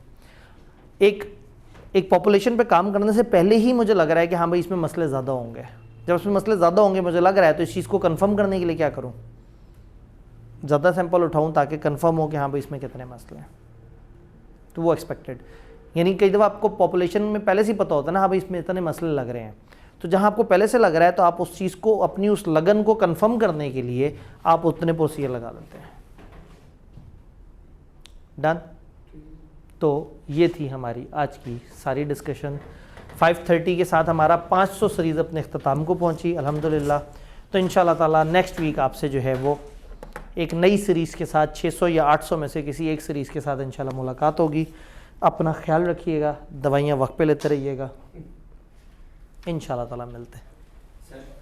एक पॉपुलेशन पे काम करने से पहले ही मुझे लग रहा है कि हाँ भाई इसमें मसले ज़्यादा होंगे। जब इसमें मसले ज़्यादा होंगे मुझे लग रहा है, तो इस चीज़ को कंफर्म करने के लिए क्या करूँ, ज़्यादा सैंपल उठाऊँ ताकि कंफर्म हो कि हाँ भाई इसमें कितने मसले हैं। तो वो एक्सपेक्टेड, यानी कई दफ़ा आपको पॉपुलेशन में पहले से ही पता होता है ना, हाँ भाई इसमें इतने मसले लग रहे हैं। तो जहाँ आपको पहले से लग रहा है तो आप उस चीज़ को, अपनी उस लगन को कंफर्म करने के लिए आप उतने प्रोसीजर लगा लेते हैं। डन। तो ये थी हमारी आज की सारी डिस्कशन। 5:30 के साथ हमारा 500 सीरीज़ अपने अख्ताम को पहुंची अल्हम्दुलिल्लाह। तो इंशाल्लाह ताला नेक्स्ट वीक आपसे जो है वो एक नई सीरीज़ के साथ 600 या 800 में से किसी एक सीरीज़ के साथ इंशाल्लाह मुलाकात होगी। अपना ख्याल रखिएगा, दवाइयाँ वक्त पे लेते रहिएगा। इंशाल्लाह ताला मिलते हैं।